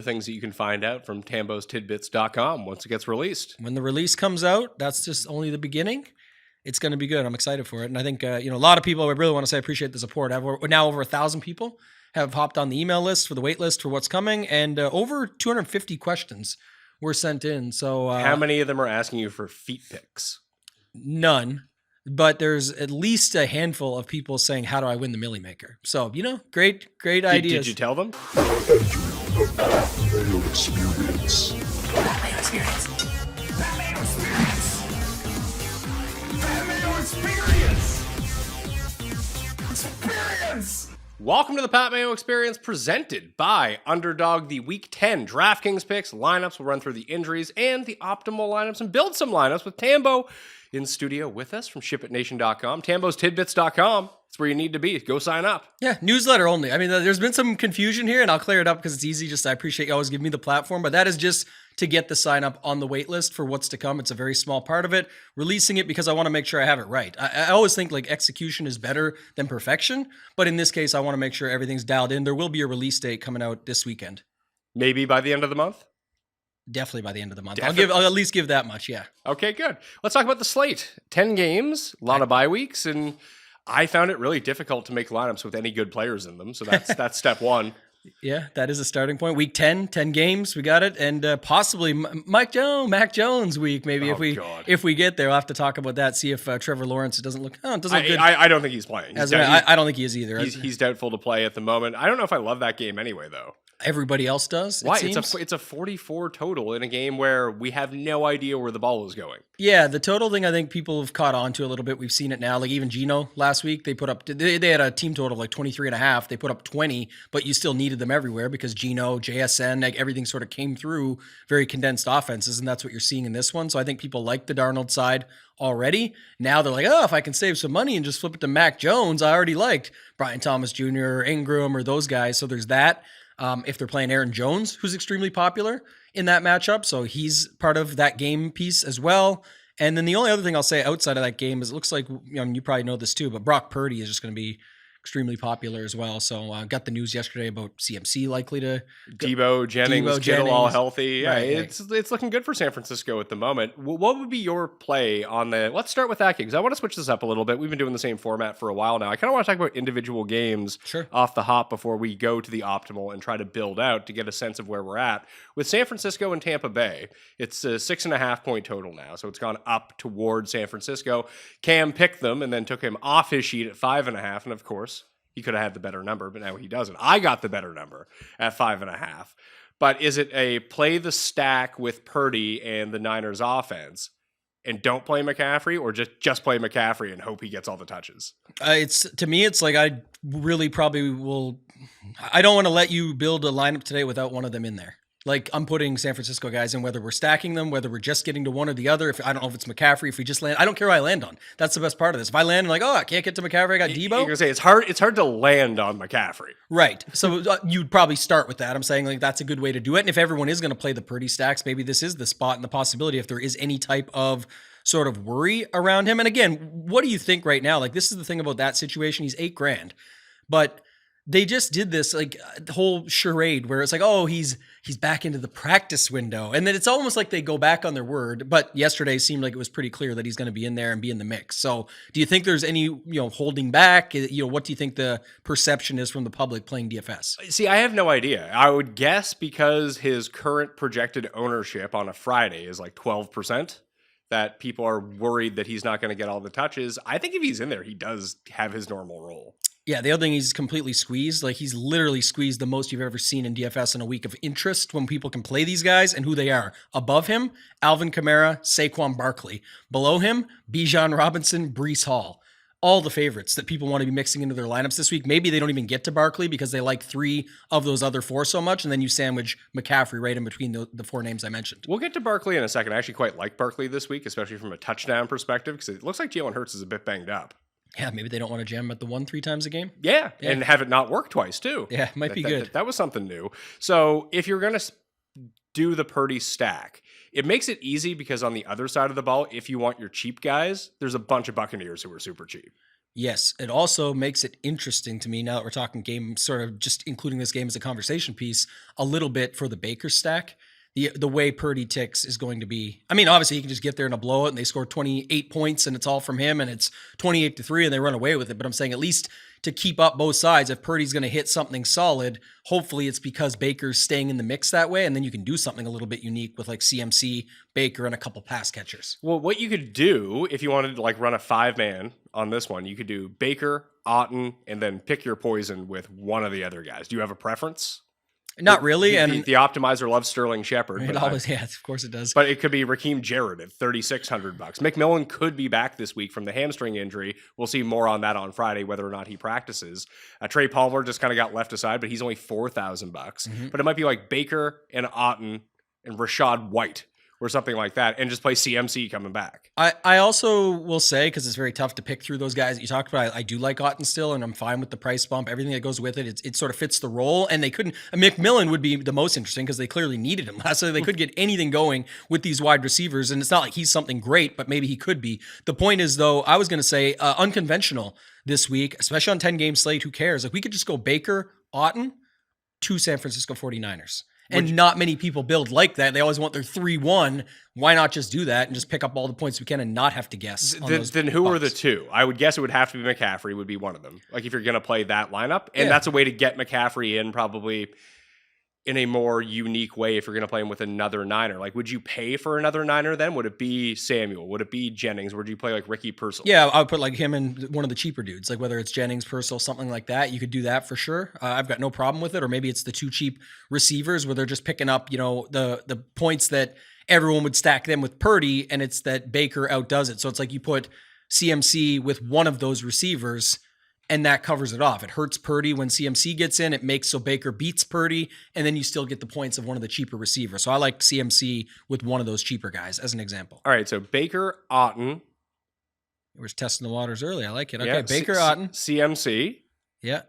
Things that you can find out from tambostidbits.com once it gets released. When the release comes out, that's just only the beginning. It's going to be good. I'm excited for it. And I think, a lot of people, I really want to say appreciate the support. Now over 1,000 people have hopped on the email list for the wait list for what's coming. And over 250 questions were sent in. So how many of them are asking you for feet picks? None. But there's at least a handful of people saying, how do I win the Millie Maker? So, great ideas. Did you tell them? Mayo experience. Mayo experience. Mayo experience. Mayo experience. Experience. Welcome to the Pat Mayo Experience, presented by Underdog, the Week 10 DraftKings Picks lineups. We'll run through the injuries and the optimal lineups and build some lineups with Tambo in studio with us from shipitnation.com, tambostidbits.com. It's where you need to be. Go sign up. Yeah, newsletter only. I mean, there's been some confusion here, and I'll clear it up because it's easy. I appreciate you always giving me the platform, but that is just to get the sign up on the wait list for what's to come. It's a very small part of it. Releasing it because I want to make sure I have it right. I always think execution is better than perfection, but in this case, I want to make sure everything's dialed in. There will be a release date coming out this weekend. Maybe by the end of the month? Definitely by the end of the month. Definitely. I'll at least give that much, yeah. Okay, good. Let's talk about the slate. 10 games, a lot of bye weeks, and I found it really difficult to make lineups with any good players in them. So that's step one. Yeah, that is a starting point. Week 10 games, we got it. And possibly Mac Jones week, maybe if we get there. We'll have to talk about that, see if Trevor Lawrence doesn't look good. I don't think he's playing. I don't think he is either. He's doubtful to play at the moment. I don't know if I love that game anyway, though. Everybody else does. Why? It's a 44 total in a game where we have no idea where the ball is going. Yeah, the total thing I think people have caught on to a little bit. We've seen it now. Like even Geno last week, they put up they had a team total of 23.5. They put up 20, but you still needed them everywhere because Geno, JSN, everything sort of came through very condensed offenses, and that's what you're seeing in this one. So I think people like the Darnold side already. Now they're like, oh, if I can save some money and just flip it to Mac Jones, I already liked Brian Thomas Jr. or Ingram or those guys. So there's that. If they're playing Aaron Jones, who's extremely popular in that matchup. So he's part of that game piece as well. And then the only other thing I'll say outside of that game is it looks like, you probably know this too, but Brock Purdy is just going to be extremely popular as well. So got the news yesterday about CMC likely to Debo Jennings, Kittle all healthy. Yeah, right, it's looking good for San Francisco at the moment. What would be your play on the? Let's start with that game because I want to switch this up a little bit. We've been doing the same format for a while now. I kind of want to talk about individual games off the hop before we go to the optimal and try to build out to get a sense of where we're at with San Francisco and Tampa Bay. It's a 6.5 point total now, so it's gone up toward San Francisco. Cam picked them and then took him off his sheet at 5.5, and of course, he could have had the better number, but now he doesn't. I got the better number at 5.5. But is it a play the stack with Purdy and the Niners offense and don't play McCaffrey, or just play McCaffrey and hope he gets all the touches? To me, it's like I really probably will. I don't want to let you build a lineup today without one of them in there. Like I'm putting San Francisco guys in, whether we're stacking them, whether we're just getting to one or the other. If I don't know if it's McCaffrey, if we just land, I don't care who I land on. That's the best part of this. If I land like, oh, I can't get to McCaffrey, I got Debo. You're gonna say it's hard to land on McCaffrey, right? So you'd probably start with that. I'm saying like that's a good way to do it. And if everyone is going to play the Purdy stacks, maybe this is the spot and the possibility if there is any type of sort of worry around him. And again, what do you think right now? Like this is the thing about that situation. He's $8,000, but they just did this like whole charade where it's like, oh, he's back into the practice window. And then it's almost like they go back on their word. But yesterday seemed like it was pretty clear that he's going to be in there and be in the mix. So do you think there's any, holding back? What do you think the perception is from the public playing DFS? See, I have no idea. I would guess because his current projected ownership on a Friday is like 12%. That people are worried that he's not going to get all the touches. I think if he's in there, he does have his normal role. Yeah, the other thing, he's completely squeezed. Like he's literally squeezed the most you've ever seen in DFS in a week of interest when people can play these guys and who they are. Above him, Alvin Kamara, Saquon Barkley. Below him, Bijan Robinson, Breece Hall. All the favorites that people want to be mixing into their lineups this week. Maybe they don't even get to Barkley because they like 3 of those other 4 so much, and then you sandwich McCaffrey right in between the 4 names I mentioned. We'll get to Barkley in a second. I actually quite like Barkley this week, especially from a touchdown perspective, because it looks like Jalen Hurts is a bit banged up. Yeah, maybe they don't want to jam at the 1 3 times a game. Yeah, and have it not work twice, too. Yeah, it might be good. That was something new. So if you're going to do the Purdy stack, it makes it easy because on the other side of the ball, if you want your cheap guys, there's a bunch of Buccaneers who are super cheap. Yes, it also makes it interesting to me now that we're talking game, sort of just including this game as a conversation piece, a little bit for the Baker stack. The way Purdy ticks is going to be, I mean, obviously he can just get there and a blowout and they score 28 points and it's all from him and it's 28-3 and they run away with it. But I'm saying at least to keep up both sides, if Purdy's going to hit something solid, hopefully it's because Baker's staying in the mix that way. And then you can do something a little bit unique with like CMC, Baker, and a couple pass catchers. Well, what you could do if you wanted to like run a 5-man on this one, you could do Baker, Otton, and then pick your poison with one of the other guys. Do you have a preference? Not really. The optimizer loves Sterling Shepard. It always, yeah, of course it does. But it could be Raheem Jarrett at $3,600. McMillan could be back this week from the hamstring injury. We'll see more on that on Friday, whether or not he practices. Trey Palmer just kind of got left aside, but he's only $4,000. But it might be like Baker and Otton and Rashad White or something like that, and just play CMC coming back. I also will say, because it's very tough to pick through those guys that you talked about, I do like Otton still, and I'm fine with the price bump. Everything that goes with it, it sort of fits the role. And they couldn't, McMillan would be the most interesting because they clearly needed him last year. They could get anything going with these wide receivers, and it's not like he's something great, but maybe he could be. The point is, though, I was going to say unconventional this week, especially on 10-game slate, who cares? Like we could just go Baker, Otton, to San Francisco 49ers. And not many people build like that. They always want their 3-1. Why not just do that and just pick up all the points we can and not have to guess? Then who are the two? I would guess it would have to be McCaffrey would be one of them. Like if you're going to play that lineup. And that's a way to get McCaffrey in probably in a more unique way if you're going to play him with another Niner. Like would you pay for another Niner then? Would it be Samuel? Would it be Jennings? Would you play like Ricky Purcell? Yeah, I would put like him in one of the cheaper dudes, like whether it's Jennings, Purcell, something like that. You could do that for sure. I've got no problem with it. Or maybe it's the two cheap receivers where they're just picking up, the points that everyone would stack them with Purdy, and it's that Baker outdoes it. So it's like you put CMC with one of those receivers and that covers it off. It hurts Purdy when CMC gets in. It makes so Baker beats Purdy, and then you still get the points of one of the cheaper receivers. So I like CMC with one of those cheaper guys as an example. All right, so Baker, Otton. We're testing the waters early. I like it. Okay, Yeah, Baker, Otton. CMC. Yeah.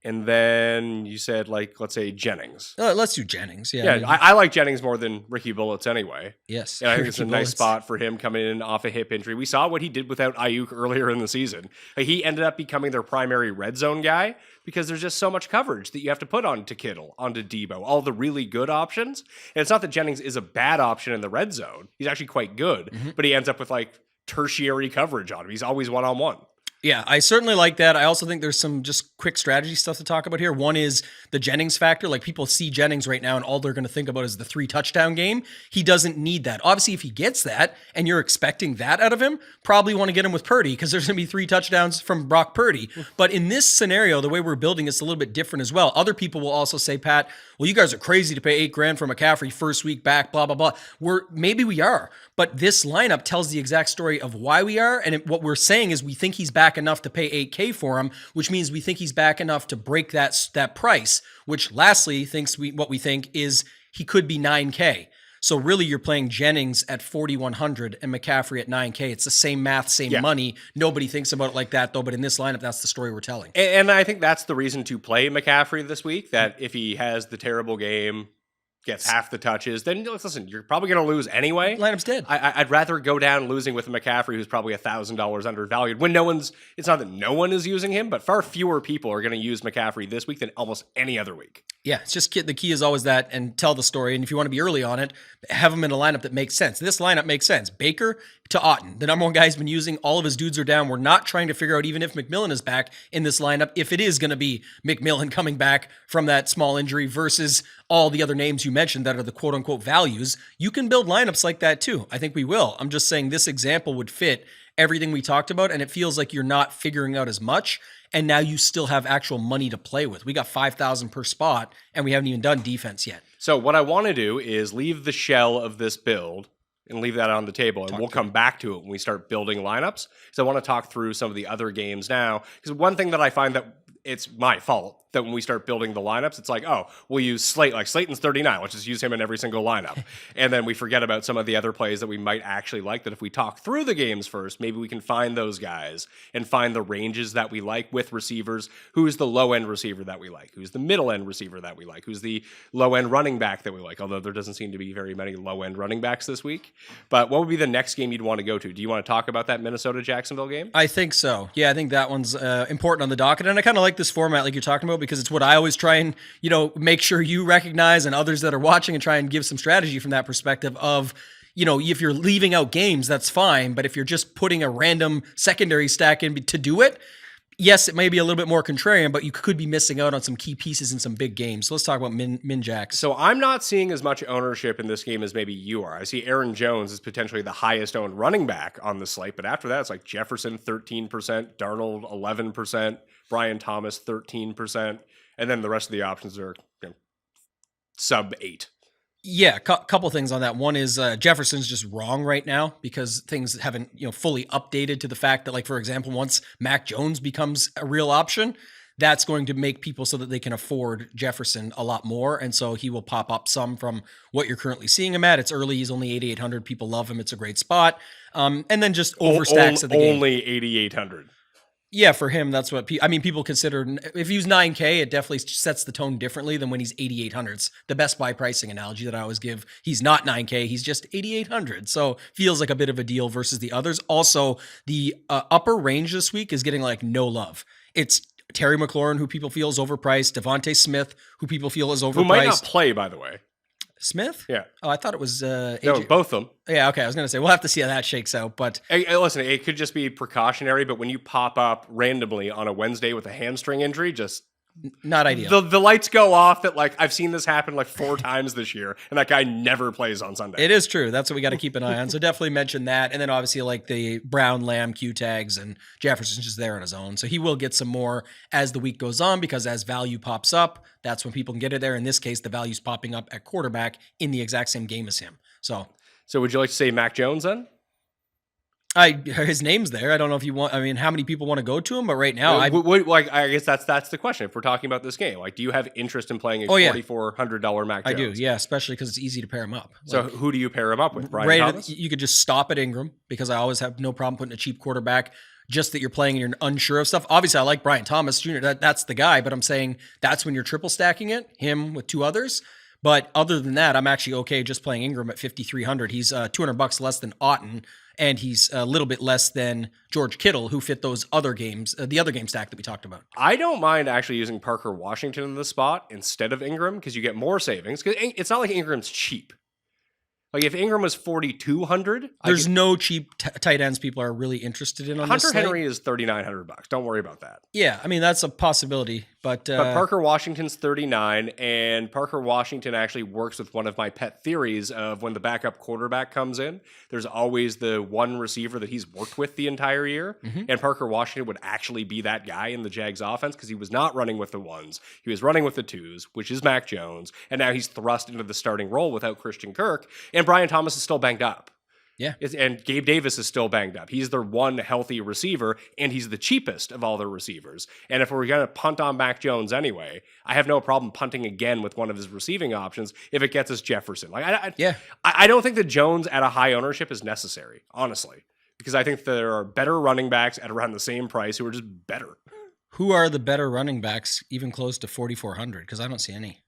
And then you said, like, let's say Jennings. Let's do Jennings. Yeah, Yeah, I like Jennings more than Ricky Bullets anyway. Yes. And I think it's a nice spot for him coming in off a hip injury. We saw what he did without Ayuk earlier in the season. Like, he ended up becoming their primary red zone guy because there's just so much coverage that you have to put onto Kittle, onto Debo, all the really good options. And it's not that Jennings is a bad option in the red zone. He's actually quite good, but he ends up with like tertiary coverage on him. He's always one-on-one. Yeah, I certainly like that. I also think there's some just quick strategy stuff to talk about here. One is the Jennings factor. Like people see Jennings right now and all they're going to think about is the 3 touchdown game. He doesn't need that. Obviously, if he gets that and you're expecting that out of him, probably want to get him with Purdy because there's going to be 3 touchdowns from Brock Purdy. But in this scenario, the way we're building it's a little bit different as well. Other people will also say, Pat, well, you guys are crazy to pay $8,000 for McCaffrey first week back, blah, blah, blah. Maybe we are, but this lineup tells the exact story of why we are. And what we're saying is we think he's back enough to pay $8,000 for him, which means we think he's back enough to break that price, which lastly what we think is he could be $9,000. So really you're playing Jennings at $4,100 and McCaffrey at $9,000. It's the same math, same money. Nobody thinks about it like that though, but in this lineup, that's the story we're telling. And I think that's the reason to play McCaffrey this week, that if he has the terrible game, gets half the touches, then listen, you're probably going to lose anyway. Lineup's dead. I'd rather go down losing with a McCaffrey who's probably $1,000 undervalued when it's not that no one is using him, but far fewer people are going to use McCaffrey this week than almost any other week. Yeah, it's just the key is always that and tell the story. And if you want to be early on it, have him in a lineup that makes sense. This lineup makes sense. Baker to Otton, the number one guy he's been using. All of his dudes are down. We're not trying to figure out even if McMillan is back in this lineup, if it is going to be McMillan coming back from that small injury versus all the other names you mentioned that are the quote unquote values. You can build lineups like that too. I think we will. I'm just saying this example would fit everything we talked about, and it feels like you're not figuring out as much. And now you still have actual money to play with. We got $5,000 per spot, and we haven't even done defense yet. So what I want to do is leave the shell of this build and leave that on the table, and we'll come back to it when we start building lineups. So I want to talk through some of the other games now, because one thing that I find that it's my fault that when we start building the lineups, it's like, oh, we'll use Slate. Like Slayton's 39. Let's just use him in every single lineup. And then we forget about some of the other plays that we might actually like, that if we talk through the games first, maybe we can find those guys and find the ranges that we like with receivers. Who's the low-end receiver that we like? Who's the middle-end receiver that we like? Who's the low-end running back that we like? Although there doesn't seem to be very many low-end running backs this week. But what would be the next game you'd want to go to? Do you want to talk about that Minnesota-Jacksonville game? I think so. Yeah, I think that one's important on the docket. And I kind of like this format like you're talking about, because it's what I always try and, make sure you recognize, and others that are watching, and try and give some strategy from that perspective of, if you're leaving out games, that's fine. But if you're just putting a random secondary stack in to do it, yes, it may be a little bit more contrarian, but you could be missing out on some key pieces in some big games. So let's talk about min jacks. So I'm not seeing as much ownership in this game as maybe you are. I see Aaron Jones is potentially the highest owned running back on the slate, but after that, it's like Jefferson 13%, Darnold 11%, Brian Thomas 13%, and then the rest of the options are sub 8. Yeah, couple things on that. One is Jefferson's just wrong right now because things haven't fully updated to the fact that, like, for example, once Mac Jones becomes a real option, that's going to make people so that they can afford Jefferson a lot more. And so he will pop up some from what you're currently seeing him at. It's early. He's only 8,800. People love him. It's a great spot. And then just overstacks of the game. Only 8,800. Yeah, for him, that's what people consider. If he was 9K, it definitely sets the tone differently than when he's 8,800. It's the best buy pricing analogy that I always give. He's not 9K, he's just 8,800. So feels like a bit of a deal versus the others. Also, the upper range this week is getting like no love. It's Terry McLaurin, who people feel is overpriced. Devontae Smith, who people feel is overpriced. Who might not play, by the way. Smith? Yeah. Oh, I thought it was AJ. No, both of them. Yeah, okay. I was going to say, we'll have to see how that shakes out. But hey, listen, it could just be precautionary, but when you pop up randomly on a Wednesday with a hamstring injury, just not ideal. The lights go off. That, like, I've seen this happen like 4 times this year, and that guy never plays on Sunday. It is true. That's what we got to keep an eye on. So definitely mention that. And then obviously like the Brown, Lamb, Q tags, and Jefferson's just there on his own. So he will get some more as the week goes on, because as value pops up, that's when people can get it there. In this case, the value's popping up at quarterback in the exact same game as him. So would you like to say Mac Jones then? His name's there. I don't know if you want. I mean, how many people want to go to him? But right now, I guess that's the question. If we're talking about this game, like, do you have interest in playing a $4,400 Mac Jones? I do, yeah, especially because it's easy to pair him up. So who do you pair him up with? Brian Thomas? You could just stop at Ingram, because I always have no problem putting a cheap quarterback. Just that you're playing and you're unsure of stuff. Obviously, I like Brian Thomas Jr. That's the guy. But I'm saying that's when you're triple stacking it, him with 2 others. But other than that, I'm actually okay just playing Ingram at 5,300. He's $200 less than Otton, and he's a little bit less than George Kittle, who fit those other games, the other game stack that we talked about. I don't mind actually using Parker Washington in the spot instead of Ingram, because you get more savings. Because it's not like Ingram's cheap. Like, if Ingram was 4,200, there's no cheap tight ends people are really interested in on Hunter this Henry is $3,900. Don't worry about that. Yeah, I mean, that's a possibility. But Parker Washington's 39, and Parker Washington actually works with one of my pet theories of when the backup quarterback comes in, there's always the one receiver that he's worked with the entire year, and Parker Washington would actually be that guy in the Jags offense, because he was not running with the ones. He was running with the 2s, which is Mac Jones, and now he's thrust into the starting role without Christian Kirk, and Brian Thomas is still banged up. Yeah. And Gabe Davis is still banged up. He's their one healthy receiver, and he's the cheapest of all their receivers. And if we're going to punt on Mac Jones anyway, I have no problem punting again with one of his receiving options if it gets us Jefferson. I don't think that Jones at a high ownership is necessary, honestly, because I think there are better running backs at around the same price who are just better. Who are the better running backs even close to 4,400? Because I don't see any.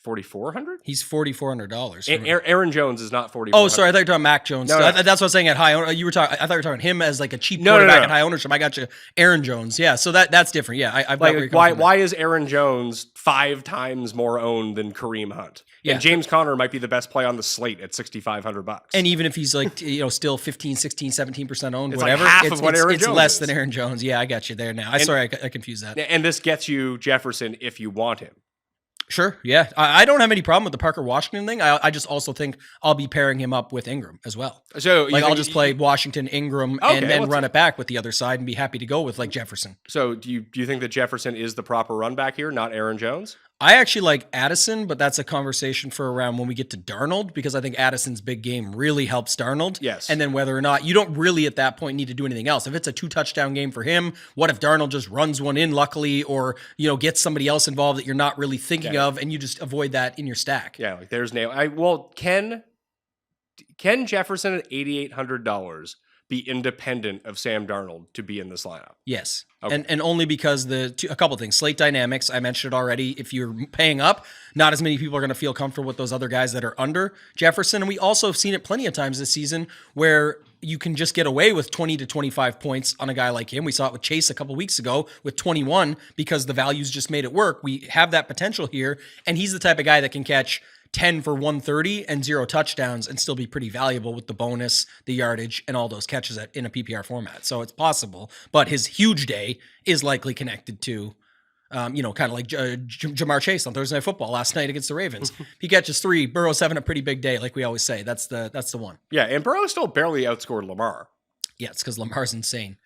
4,400? He's $4,400. Aaron Jones is not 4,400. Oh, sorry. I thought you were talking Mac Jones. No. That's what I was saying at high ownership. I thought you were talking him as like a cheap quarterback at high ownership. I got you. Aaron Jones. Yeah. So that's different. Yeah. I've like, why is Aaron Jones 5 times more owned than Kareem Hunt? Yeah. And James Conner might be the best play on the slate at $6,500. And even if he's like, still 15, 16, 17% owned, it's whatever. Like half of what Aaron Jones it's less is. than Aaron Jones. Yeah. I got you there now. I confused that. And this gets you Jefferson if you want him. Sure. Yeah. I don't have any problem with the Parker Washington thing. I just also think I'll be pairing him up with Ingram as well. So I'll just play Washington, Ingram, and then run it back with the other side and be happy to go with like Jefferson. So do you think that Jefferson is the proper run back here, not Aaron Jones? I actually like Addison, but that's a conversation for around when we get to Darnold, because I think Addison's big game really helps Darnold. Yes. And then whether or not, you don't really at that point need to do anything else. If it's a 2-touchdown game for him, what if Darnold just runs one in luckily, or, gets somebody else involved that you're not really thinking of, and you just avoid that in your stack? Yeah, like there's Ken Jefferson at $8,800 be independent of Sam Darnold to be in this lineup? Yes. Okay. And only because a couple things. Slate dynamics, I mentioned it already. If you're paying up, not as many people are going to feel comfortable with those other guys that are under Jefferson. And we also have seen it plenty of times this season where you can just get away with 20 to 25 points on a guy like him. We saw it with Chase a couple weeks ago with 21 because the values just made it work. We have that potential here, and he's the type of guy that can catch 10 for 130 and 0 touchdowns and still be pretty valuable with the bonus, the yardage, and all those catches in a PPR format. So it's possible, but his huge day is likely connected to, kind of like Jamar Chase on Thursday Night Football last night against the Ravens. He catches 3, Burrow's having a pretty big day, like we always say. That's the one. Yeah, and Burrow still barely outscored Lamar. Yeah, it's because Lamar's insane.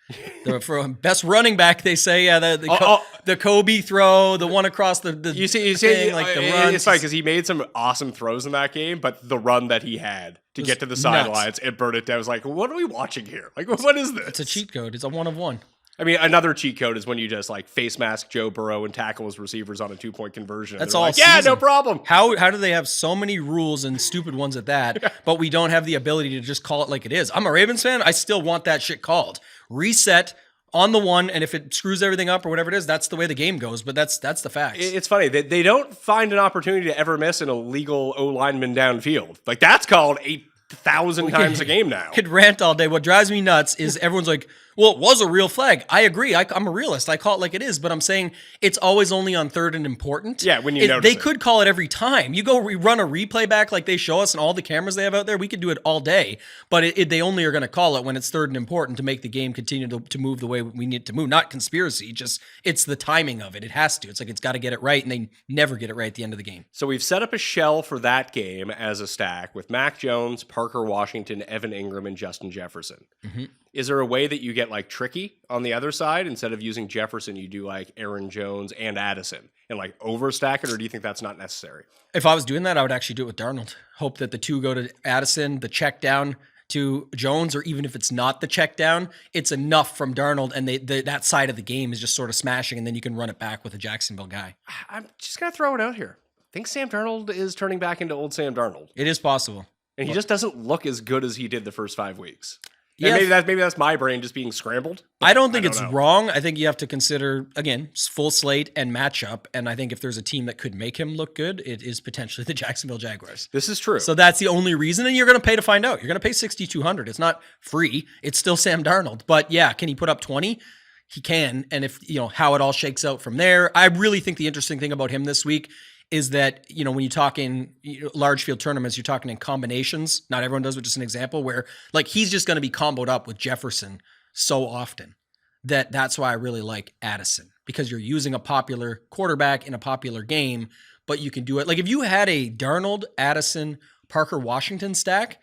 For best running back, they say, the Kobe throw, the one across the you see, like the run. It's funny because he made some awesome throws in that game, but the run that he had to get to the sidelines and burn it down was like, what are we watching here? Like, what is this? It's a cheat code. It's a 1 of 1. I mean, another cheat code is when you just like face mask Joe Burrow and tackle his receivers on a 2-point conversion. That's all. Like, yeah, no problem. How do they have so many rules and stupid ones at that, but we don't have the ability to just call it like it is? I'm a Ravens fan. I still want that shit called. Reset on the 1, and if it screws everything up or whatever it is, that's the way the game goes. But that's the facts. It's funny. They don't find an opportunity to ever miss an illegal O lineman downfield. Like that's called 8,000 times a game now. Could rant all day. What drives me nuts is everyone's like, well, it was a real flag. I agree. I'm a realist. I call it like it is, but I'm saying it's always only on 3rd and important. Yeah, when you notice they could call it every time. You go run a replay back like they show us and all the cameras they have out there. We could do it all day, but they only are going to call it when it's 3rd and important to make the game continue to move the way we need it to move. Not conspiracy, just it's the timing of it. It has to. It's like it's got to get it right, and they never get it right at the end of the game. So we've set up a shell for that game as a stack with Mac Jones, Parker Washington, Evan Ingram, and Justin Jefferson. Mm-hmm. Is there a way that you get like tricky on the other side? Instead of using Jefferson, you do like Aaron Jones and Addison and like overstack it, or do you think that's not necessary? If I was doing that, I would actually do it with Darnold. Hope that the 2 go to Addison, the check down to Jones, or even if it's not the check down, it's enough from Darnold, and that side of the game is just sort of smashing, and then you can run it back with a Jacksonville guy. I'm just going to throw it out here. I think Sam Darnold is turning back into old Sam Darnold. It is possible. And he just doesn't look as good as he did the first 5 weeks. Yeah, maybe that's my brain just being scrambled. I don't think it's wrong. I think you have to consider, again, full slate and matchup. And I think if there's a team that could make him look good, it is potentially the Jacksonville Jaguars. This is true. So that's the only reason. And you're going to pay to find out. You're going to pay $6,200. It's not free. It's still Sam Darnold. But yeah, can he put up 20? He can. And if, how it all shakes out from there. I really think the interesting thing about him this week is that, when you talk in large field tournaments, you're talking in combinations. Not everyone does, but just an example where like he's just going to be comboed up with Jefferson so often that's why I really like Addison, because you're using a popular quarterback in a popular game, but you can do it. Like if you had a Darnold, Addison, Parker, Washington stack,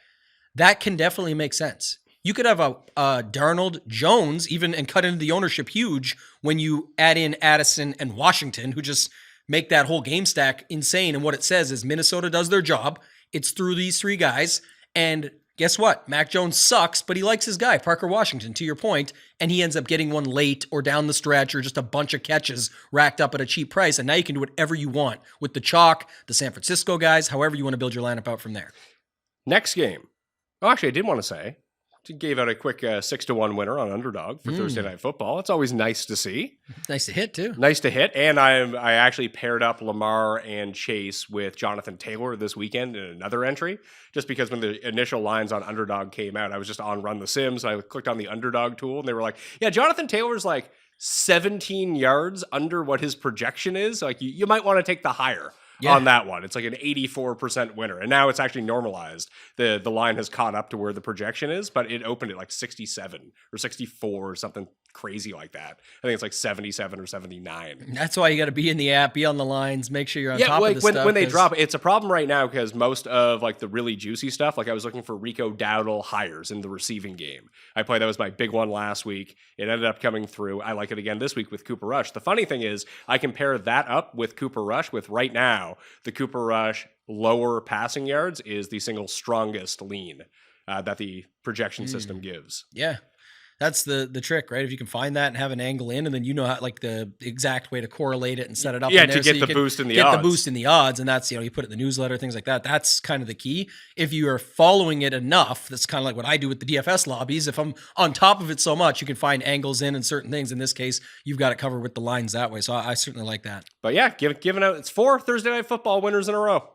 that can definitely make sense. You could have a Darnold, Jones even, and cut into the ownership huge when you add in Addison and Washington, who just make that whole game stack insane. And what it says is Minnesota does their job. It's through these 3 guys. And guess what? Mac Jones sucks, but he likes his guy, Parker Washington, to your point, and he ends up getting one late or down the stretch or just a bunch of catches racked up at a cheap price. And now you can do whatever you want with the chalk, the San Francisco guys, however you want to build your lineup out from there. Next game. Oh, actually, I did want to say, gave out a quick 6-1 winner on Underdog for Thursday Night Football. It's always nice to see. Nice to hit, too. Nice to hit. And I actually paired up Lamar and Chase with Jonathan Taylor this weekend in another entry, just because when the initial lines on Underdog came out, I was just on Run the Sims. I clicked on the Underdog tool, and they were like, yeah, Jonathan Taylor's like 17 yards under what his projection is. Like you might want to take the higher. On that one. It's like an 84% winner. And now it's actually normalized. The line has caught up to where the projection is, but it opened at like 67 or 64 or something crazy like that. I think it's like 77 or 79. That's why you got to be in the app, be on the lines, make sure you're on top of the stuff. When they drop, it's a problem right now because most of like the really juicy stuff, like I was looking for Rico Dowdle hires in the receiving game. That was my big one last week. It ended up coming through. I like it again this week with Cooper Rush. The funny thing is I compare that up with Cooper Rush with right now, the Cooper Rush lower passing yards is the single strongest lean that the projection system gives. Yeah. That's the trick, right? If you can find that and have an angle in, and then you know how, like the exact way to correlate it and set it up. Yeah, in there to get the boost in the odds. Get the boost in the odds, and that's, you put it in the newsletter, things like that. That's kind of the key. If you are following it enough, that's kind of like what I do with the DFS lobbies. If I'm on top of it so much, you can find angles in and certain things. In this case, you've got it covered with the lines that way. So I certainly like that. But yeah, giving out, it's 4 Thursday Night Football winners in a row.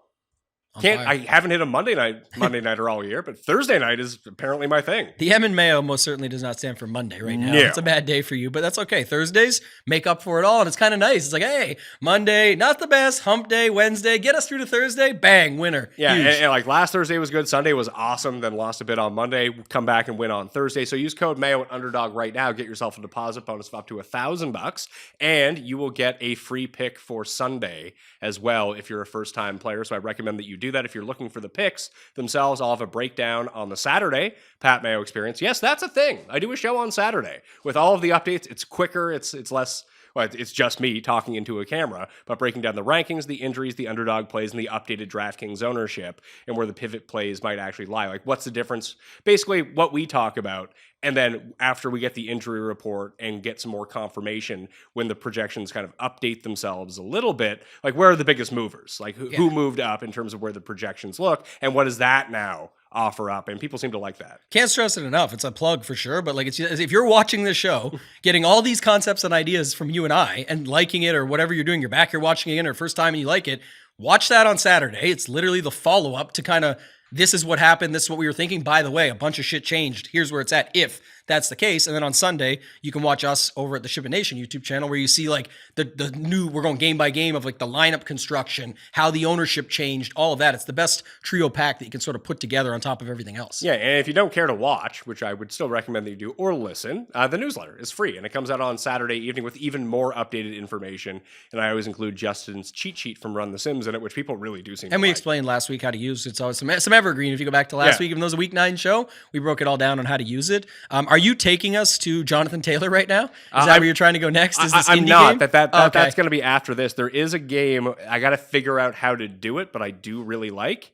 I haven't hit a Monday nighter all year, but Thursday night is apparently my thing. The M in Mayo most certainly does not stand for Monday right now. No. It's a bad day for you, but that's okay. Thursdays make up for it all, and it's kind of nice. It's like, hey, Monday, not the best. Hump day, Wednesday, get us through to Thursday. Bang, winner. Yeah, and like last Thursday was good. Sunday was awesome. Then lost a bit on Monday. Come back and win on Thursday. So use code Mayo at Underdog right now. Get yourself a deposit bonus of up to $1,000, and you will get a free pick for Sunday as well if you're a first-time player. So I recommend that you do that. If you're looking for the picks themselves, I'll have a breakdown on the Saturday Pat Mayo Experience. Yes, that's a thing. I do a show on Saturday with all of the updates. It's quicker. It's less. Well, it's just me talking into a camera, but breaking down the rankings, the injuries, the underdog plays, and the updated DraftKings ownership, and where the pivot plays might actually lie. Like, what's the difference? Basically, what we talk about, and then after we get the injury report and get some more confirmation, when the projections kind of update themselves a little bit, like where are the biggest movers? Like who moved up in terms of where the projections look, and what is that now offer up? And people seem to like that. Can't stress it enough. It's a plug for sure, but like, it's if you're watching this show, getting all these concepts and ideas from you and I, and liking it or whatever you're doing, you're back here watching it or first time and you like it, watch that on Saturday. It's literally the follow-up to kind of, this is what happened, this is what we were thinking. By the way, a bunch of shit changed. Here's where it's at, if that's the case. And then on Sunday, you can watch us over at the Shippin' Nation YouTube channel, where you see like the new, we're going game by game of like the lineup construction, how the ownership changed, all of that. It's the best trio pack that you can sort of put together on top of everything else. Yeah, and if you don't care to watch, which I would still recommend that you do, or listen, the newsletter is free, and it comes out on Saturday evening with even more updated information. And I always include Justin's cheat sheet from Run the Sims in it, which people really do seem to And we like. Explained last week how to use it. It's always some evergreen. If you go back to last week, even though it was a week 9 show, we broke it all down on how to use it. Are you taking us to Jonathan Taylor right now? Is that where you're trying to go next? Is this I'm indie not. game? That's going to be after this. There is a game. I got to figure out how to do it, but I do really like.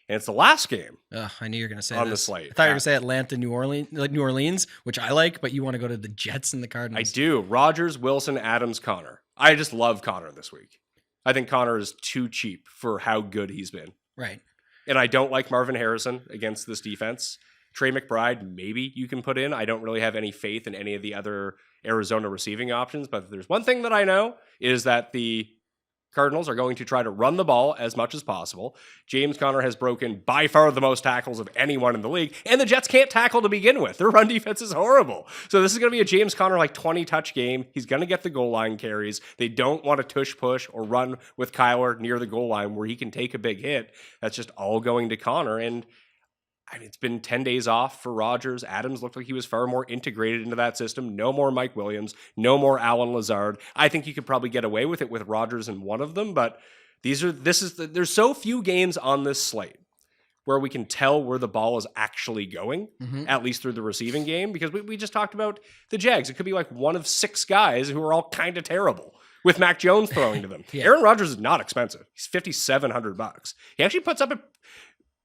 And it's the last game. I knew you were going to say on this. the slate. I thought you were going to say Atlanta, New Orleans, which I like, but you want to go to the Jets and the Cardinals. I do. Rodgers, Wilson, Adams, Connor. I just love Connor this week. I think Connor is too cheap for how good he's been. Right. And I don't like Marvin Harrison against this defense. Trey McBride, maybe you can put in. I don't really have any faith in any of the other Arizona receiving options, but there's one thing that I know is that the Cardinals are going to try to run the ball as much as possible. James Conner has broken by far the most tackles of anyone in the league, and the Jets can't tackle to begin with. Their run defense is horrible. So this is going to be a James Conner like 20-touch game. He's going to get the goal line carries. They don't want to tush push or run with Kyler near the goal line where he can take a big hit. That's just all going to Conner, and I mean, it's been 10 days off for Rodgers. Adams looked like he was far more integrated into that system. No more Mike Williams. No more Allen Lazard. I think you could probably get away with it with Rodgers in one of them, but there's so few games on this slate where we can tell where the ball is actually going, at least through the receiving game, because we just talked about the Jags. It could be like one of 6 guys who are all kind of terrible, with Mac Jones throwing to them. Aaron Rodgers is not expensive. He's $5,700. He actually puts up a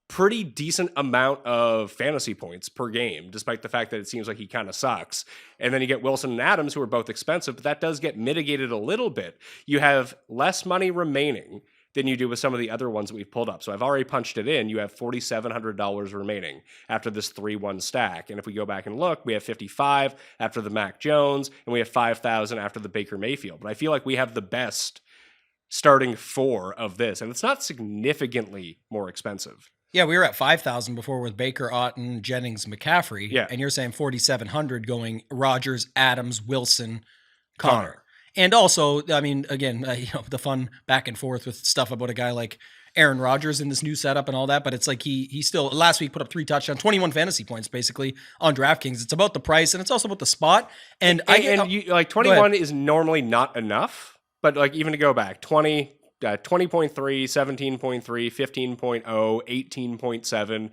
pretty decent amount of fantasy points per game, despite the fact that it seems like he kind of sucks. And then you get Wilson and Adams, who are both expensive, but that does get mitigated a little bit. You have less money remaining than you do with some of the other ones that we've pulled up. So I've already punched it in. You have $4,700 remaining after this 3-1 stack. And if we go back and look, we have 55 after the Mac Jones, and we have 5,000 after the Baker Mayfield. But I feel like we have the best starting 4 of this, and it's not significantly more expensive. Yeah, we were at 5,000 before with Baker, Otton, Jennings, McCaffrey. Yeah. And you're saying 4,700 going Rodgers, Adams, Wilson, Connor. And also, I mean, again, the fun back and forth with stuff about a guy like Aaron Rodgers in this new setup and all that, but it's like he still last week put up 3 touchdowns, 21 fantasy points basically on DraftKings. It's about the price and it's also about the spot. And you, like 21 is normally not enough, but like even to go back 20. 20.3, 17.3, 15.0, 18.7.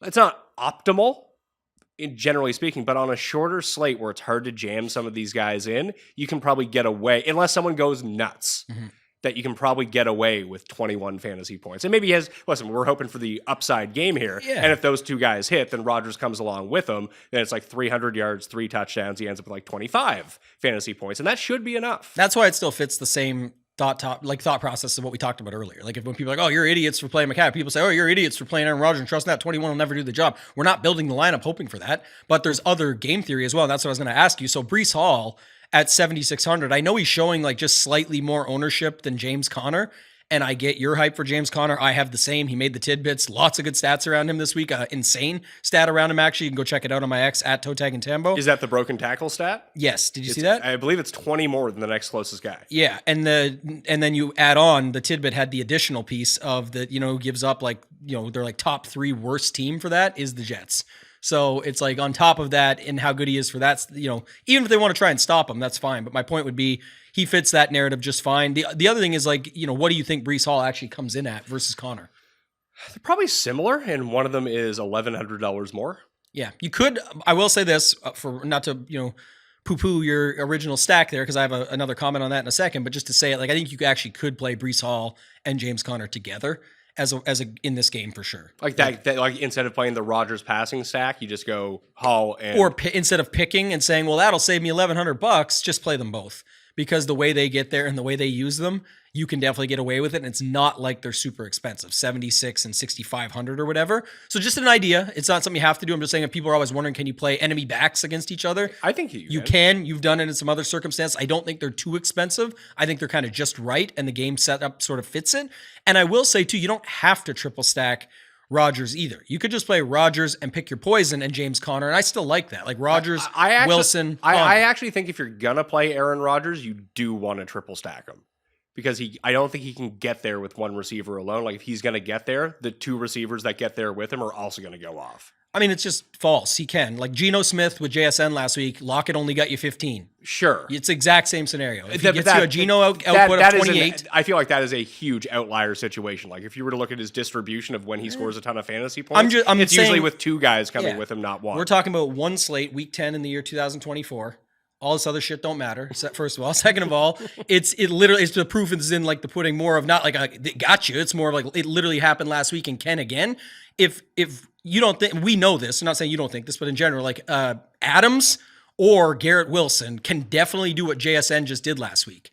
It's not optimal, generally speaking, but on a shorter slate where it's hard to jam some of these guys in, you can probably get away, unless someone goes nuts, that you can probably get away with 21 fantasy points. And maybe he has, listen, we're hoping for the upside game here. Yeah. And if those two guys hit, then Rodgers comes along with them. Then it's like 300 yards, 3 touchdowns. He ends up with like 25 fantasy points. And that should be enough. That's why it still fits the same thought process of what we talked about earlier. Like when people are like, oh, you're idiots for playing McCaffrey. People say, oh, you're idiots for playing Aaron Rodgers and trusting that 21 will never do the job. We're not building the lineup hoping for that, but there's other game theory as well. And that's what I was going to ask you. So Breece Hall at 7,600, I know he's showing like just slightly more ownership than James Conner. And I get your hype for James Conner. I have the same. He made the tidbits. Lots of good stats around him this week. Insane stat around him, actually. You can go check it out on my X at Toe Tag and Tambo. Is that the broken tackle stat? Yes. Did you see that? I believe it's 20 more than the next closest guy. Yeah. And then you add on, the tidbit had the additional piece of the, who gives up like, they're like top 3 worst team for that is the Jets. So it's like on top of that and how good he is for that, even if they want to try and stop him, that's fine. But my point would be he fits that narrative just fine. The other thing is like, what do you think Breece Hall actually comes in at versus Connor? They're probably similar, and one of them is $1,100 more. Yeah, you could. I will say this for not to, poo-poo your original stack there because I have another comment on that in a second. But just to say it, like I think you actually could play Breece Hall and James Conner together as a in this game for sure. Like that like instead of playing the Rodgers passing stack, you just go Hall and instead of picking and saying, well, that'll save me $1,100, just play them both. Because the way they get there and the way they use them, you can definitely get away with it. And it's not like they're super expensive, 76 and 6,500 or whatever. So just an idea. It's not something you have to do. I'm just saying if people are always wondering, can you play enemy backs against each other? I think you can. You've done it in some other circumstances. I don't think they're too expensive. I think they're kind of just right. And the game setup sort of fits it. And I will say too, you don't have to triple stack Rodgers either. You could just play Rodgers and pick your poison and James Conner, and I still like that. Like Rodgers, Wilson. I actually think if you're gonna play Aaron Rodgers, you do want to triple stack him because I don't think he can get there with one receiver alone. Like if he's gonna get there, the 2 receivers that get there with him are also gonna go off. I mean, it's just false. He can. Like Geno Smith with JSN last week, Lockett only got you 15. Sure. It's the exact same scenario. If he gets you a Geno output of 28. I feel like that is a huge outlier situation. Like if you were to look at his distribution of when he scores a ton of fantasy points, it's usually with 2 guys coming with him, not one. We're talking about one slate, week 10 in the year 2024. All this other shit don't matter. First of all, second of all, it's the proof is in like the pudding. More of not like it got you. It's more of like it literally happened last week and can again. If you don't think we know this, I'm not saying you don't think this, but in general, like Adams or Garrett Wilson can definitely do what JSN just did last week.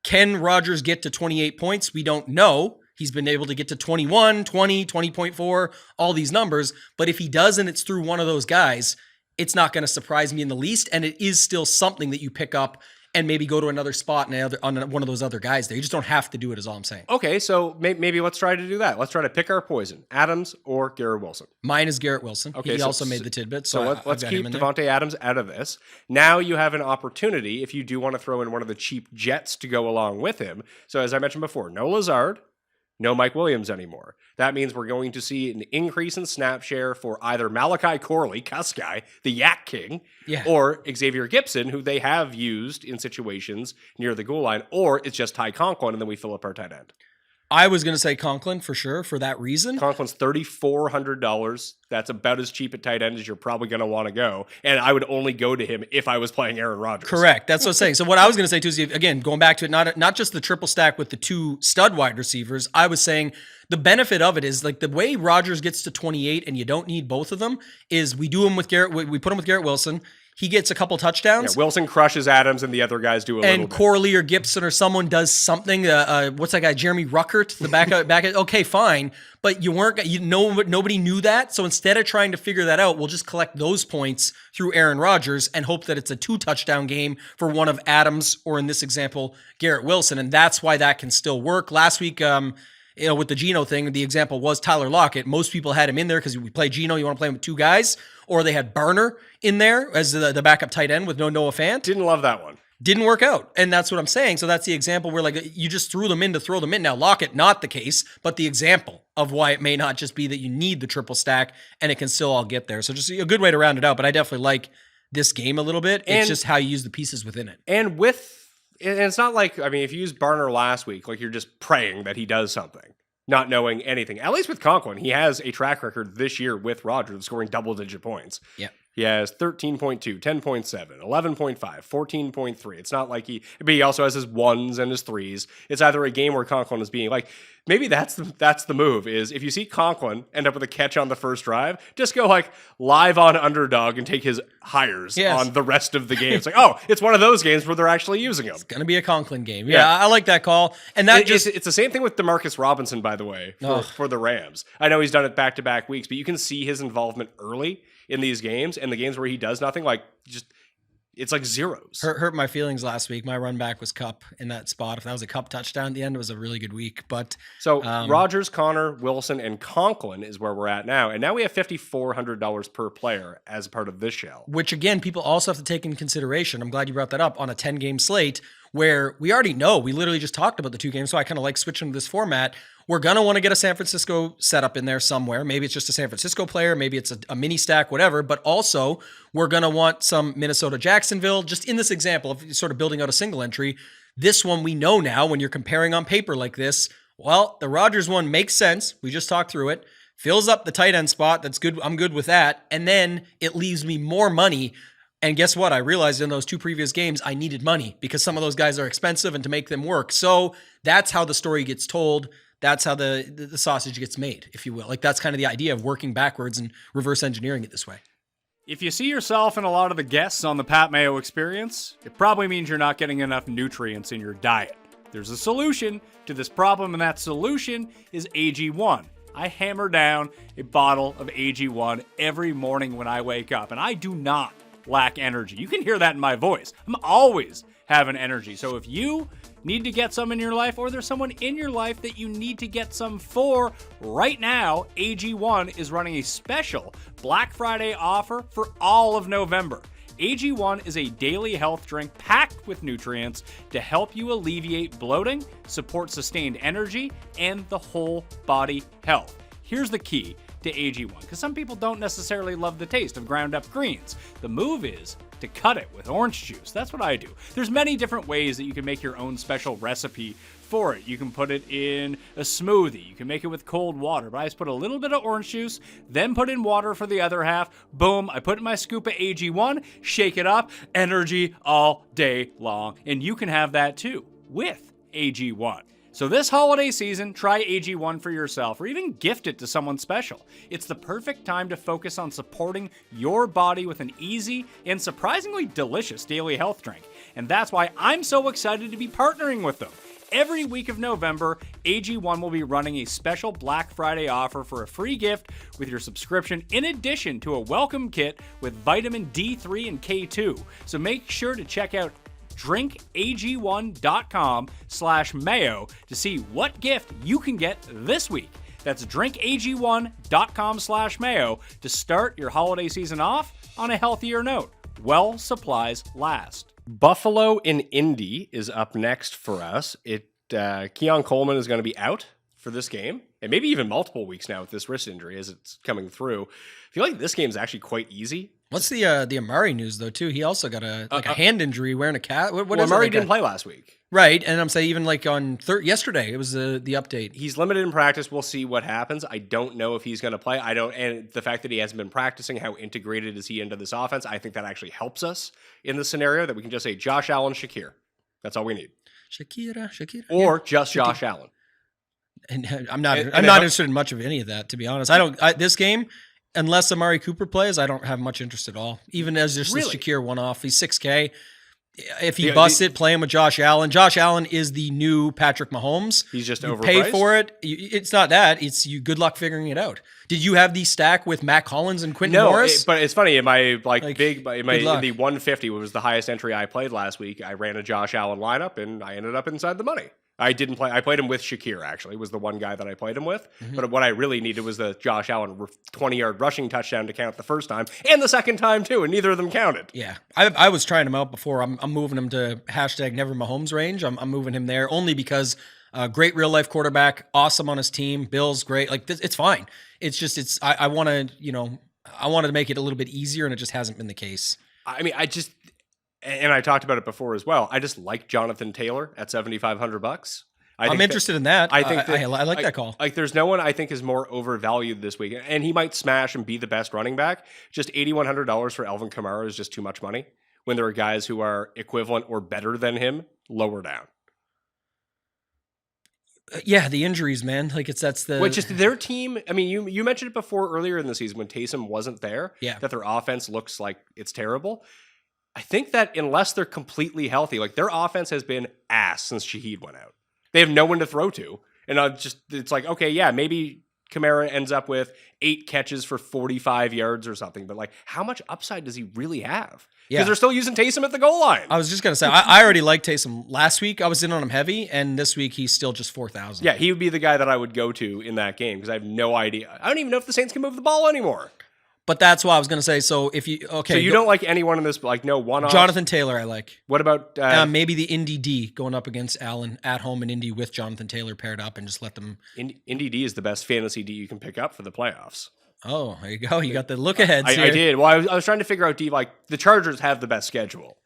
Can Rodgers get to 28 points? We don't know. He's been able to get to 21, 20, 20.4, all these numbers. But if he does and it's through one of those guys, it's not going to surprise me in the least. And it is still something that you pick up and maybe go to another spot on one of those other guys there. You just don't have to do it is all I'm saying. Okay, so maybe let's try to do that. Let's try to pick our poison. Adams or Garrett Wilson. Mine is Garrett Wilson. Okay, he also made the tidbit. So let's keep Devontae Adams out of this. Now you have an opportunity if you do want to throw in one of the cheap Jets to go along with him. So as I mentioned before, no Lazard, no Mike Williams anymore. That means we're going to see an increase in snap share for either Malachi Corley, Cuss Guy, the Yak King, or Xavier Gibson, who they have used in situations near the goal line, or it's just Ty Conklin, and then we fill up our tight end. I was going to say Conklin for sure for that reason. Conklin's $3,400. That's about as cheap at tight end as you're probably going to want to go. And I would only go to him if I was playing Aaron Rodgers. Correct. That's what I'm saying. So what I was going to say too is, again, going back to it, not just the triple stack with the 2 stud wide receivers, I was saying the benefit of it is like the way Rodgers gets to 28 and you don't need both of them is we do him with Garrett. We put him with Garrett Wilson. He gets a couple touchdowns. Yeah, Wilson crushes Adams, and the other guys do a little bit. And Corley or Gibson or someone does something. What's that guy? Jeremy Ruckert, the back. Okay, fine. But nobody knew that. So instead of trying to figure that out, we'll just collect those points through Aaron Rodgers and hope that it's a 2-touchdown game for one of Adams or, in this example, Garrett Wilson. And that's why that can still work. Last week, with the Geno thing, the example was Tyler Lockett. Most people had him in there because we play Geno. You want to play him with 2 guys. Or they had Barner in there as the backup tight end with no Noah Fant. Didn't love that one. Didn't work out. And that's what I'm saying. So that's the example where like you just threw them in to throw them in. Now Lockett, not the case, but the example of why it may not just be that you need the triple stack and it can still all get there. So just a good way to round it out. But I definitely like this game a little bit. It's just how you use the pieces within it. And it's not like, I mean, if you use Barner last week, like you're just praying that he does something, not knowing anything. At least with Conklin, he has a track record this year with Rodgers scoring double-digit points. Yeah. He has 13.2, 10.7, 11.5, 14.3. It's not like but he also has his ones and his threes. It's either a game where Conklin is being like, maybe that's the move is if you see Conklin end up with a catch on the first drive, just go like live on underdog and take his hires on the rest of the game. It's like, oh, it's one of those games where they're actually using him. It's going to be a Conklin game. Yeah, I like that call. And that it's the same thing with DeMarcus Robinson, by the way, for the Rams. I know he's done it back-to-back weeks, but you can see his involvement early in these games, and the games where he does nothing, like just it's like zeros. Hurt my feelings last week. My run back was Cup in that spot. If that was a Cup touchdown at the end, it was a really good week. But so Rodgers, Connor, Wilson, and Conklin is where we're at now, and now we have $5,400 per player as part of this shell. Which again, people also have to take into consideration. I'm glad you brought that up on a 10-game slate where we already know. We literally just talked about the 2 games, so I kind of like switching to this format. We're going to want to get a San Francisco setup in there somewhere. Maybe it's just a San Francisco player. Maybe it's a mini stack, whatever. But also, we're going to want some Minnesota-Jacksonville. Just in this example of sort of building out a single entry, this one we know now when you're comparing on paper like this, well, the Rodgers one makes sense. We just talked through it. Fills up the tight end spot. That's good. I'm good with that. And then it leaves me more money. And guess what? I realized in those 2 previous games, I needed money because some of those guys are expensive and to make them work. So that's how the story gets told. That's how the sausage gets made, if you will. Like that's kind of the idea of working backwards and reverse engineering it this way. If you see yourself in a lot of the guests on the Pat Mayo Experience, it probably means you're not getting enough nutrients in your diet. There's a solution to this problem, and that solution is AG1. I hammer down a bottle of AG1 every morning when I wake up, and I do not lack energy. You can hear that in my voice. I'm always having energy. So if you need to get some in your life, or there's someone in your life that you need to get some for right now, AG1 is running a special Black Friday offer for all of November. AG1 is a daily health drink packed with nutrients to help you alleviate bloating, support sustained energy, and the whole body health. Here's the key to AG1, because some people don't necessarily love the taste of ground up greens. The move is to cut it with orange juice. That's what I do. There's many different ways that you can make your own special recipe for it. You can put it in a smoothie. You can make it with cold water, but I just put a little bit of orange juice, then put in water for the other half. Boom, I put in my scoop of AG1, shake it up, energy all day long. And you can have that too with AG1. So this holiday season, try AG1 for yourself or even gift it to someone special. It's the perfect time to focus on supporting your body with an easy and surprisingly delicious daily health drink. And that's why I'm so excited to be partnering with them. Every week of November, AG1 will be running a special Black Friday offer for a free gift with your subscription, in addition to a welcome kit with vitamin D3 and K2. So make sure to check out drinkag1.com/mayo to see what gift you can get this week. That's drinkag1.com/mayo to start your holiday season off on a healthier note. Well, supplies last. Buffalo in Indy is up next for us. Keon Coleman is going to be out for this game, and maybe even multiple weeks now with this wrist injury as it's coming through. I feel like this game is actually quite easy. What's the Amari news though too? He also got a hand injury wearing a cat. What well, Amari didn't play last week, right? And I'm saying even like on yesterday, it was the update. He's limited in practice. We'll see what happens. I don't know if he's going to play. And the fact that he hasn't been practicing, how integrated is he into this offense? I think that actually helps us in the scenario that we can just say Josh Allen, Shakir. That's all we need. Shakira, or just Shakira. Josh Allen. And I'm not interested in much of any of that, to be honest. This game. Unless Amari Cooper plays, I don't have much interest at all. Even as just the Shakir one-off. He's $6K. If he busts it, play him with Josh Allen. Josh Allen is the new Patrick Mahomes. He's just overpriced. Pay for it. It's not that. It's you. Good luck figuring it out. Did you have the stack with Matt Collins and Quentin Morris? But it's funny. In my in the 150, which was the highest entry I played last week, I ran a Josh Allen lineup, and I ended up inside the money. I didn't play. I played him with Shakir, actually, was the one guy that I played him with. But what I really needed was the Josh Allen 20-yard rushing touchdown to count the first time and the second time, too, and neither of them counted. Yeah. I was trying him out before. I'm moving him to hashtag never Mahomes range. I'm moving him there only because great real-life quarterback, awesome on his team, Bill's great. Like, it's fine. It's just, I want to, I wanted to make it a little bit easier, and it just hasn't been the case. I mean, and I talked about it before as well. I just like Jonathan Taylor at $7,500. I'm interested in that. I think I like that call. Like, there's no one I think is more overvalued this week, and he might smash and be the best running back. Just $8,100 for Alvin Kamara is just too much money when there are guys who are equivalent or better than him lower down. Yeah, the injuries, man. Like that's the which is their team. I mean, you mentioned it before earlier in the season when Taysom wasn't there. Yeah, that their offense looks like it's terrible. I think that unless they're completely healthy, like their offense has been ass since Shaheed went out. They have no one to throw to, and it's like, okay, yeah, maybe Kamara ends up with 8 catches for 45 yards or something, but like, how much upside does he really have? Because they're still using Taysom at the goal line. I was just going to say, I already liked Taysom. Last week, I was in on him heavy, and this week, he's still just 4,000. Yeah, he would be the guy that I would go to in that game because I have no idea. I don't even know if the Saints can move the ball anymore. But that's why I was going to say, so if you, So you don't like anyone in this, like no one-off? Jonathan Taylor, I like. What about? Maybe the Indy D going up against Allen at home in Indy with Jonathan Taylor paired up and just let them. Indy D is the best fantasy D you can pick up for the playoffs. Oh, there you go. You got the look ahead. I did. Well, I was trying to figure out like the Chargers have the best schedule,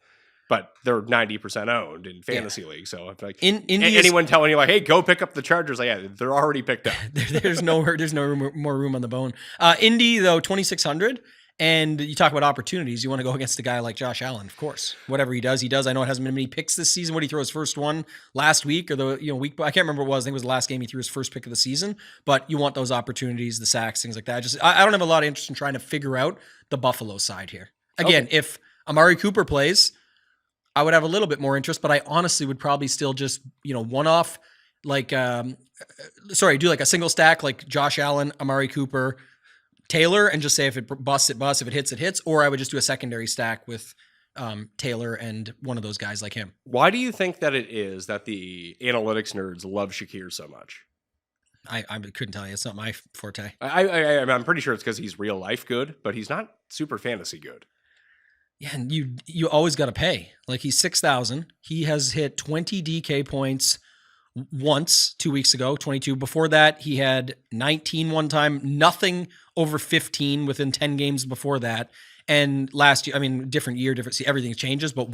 but they're 90% owned in fantasy league. So if like anyone telling you like, hey, go pick up the Chargers, like, yeah, they're already picked up. there's no more room on the bone. Indy though 2,600. And you talk about opportunities. You want to go against a guy like Josh Allen, of course. Whatever he does, he does. I know it hasn't been many picks this season. What did he throw his first one last week or the week? I can't remember what it was. I think it was the last game he threw his first pick of the season. But you want those opportunities, the sacks, things like that. I don't have a lot of interest in trying to figure out the Buffalo side here. Again, if Amari Cooper plays, I would have a little bit more interest. But I honestly would probably still just one off do like a single stack like Josh Allen, Amari Cooper, Taylor, and just say if it busts, it busts. If it hits, it hits. Or I would just do a secondary stack with Taylor and one of those guys like him. Why do you think that it is that the analytics nerds love Shakir so much? I couldn't tell you. It's not my forte. I'm pretty sure it's because he's real life good, but he's not super fantasy good. Yeah, and you always got to pay. Like he's 6,000. He has hit 20 DK points once 2 weeks ago, 22. Before that, he had 19 one time, nothing over 15 within 10 games before that. And last year, I mean, different year, everything changes, but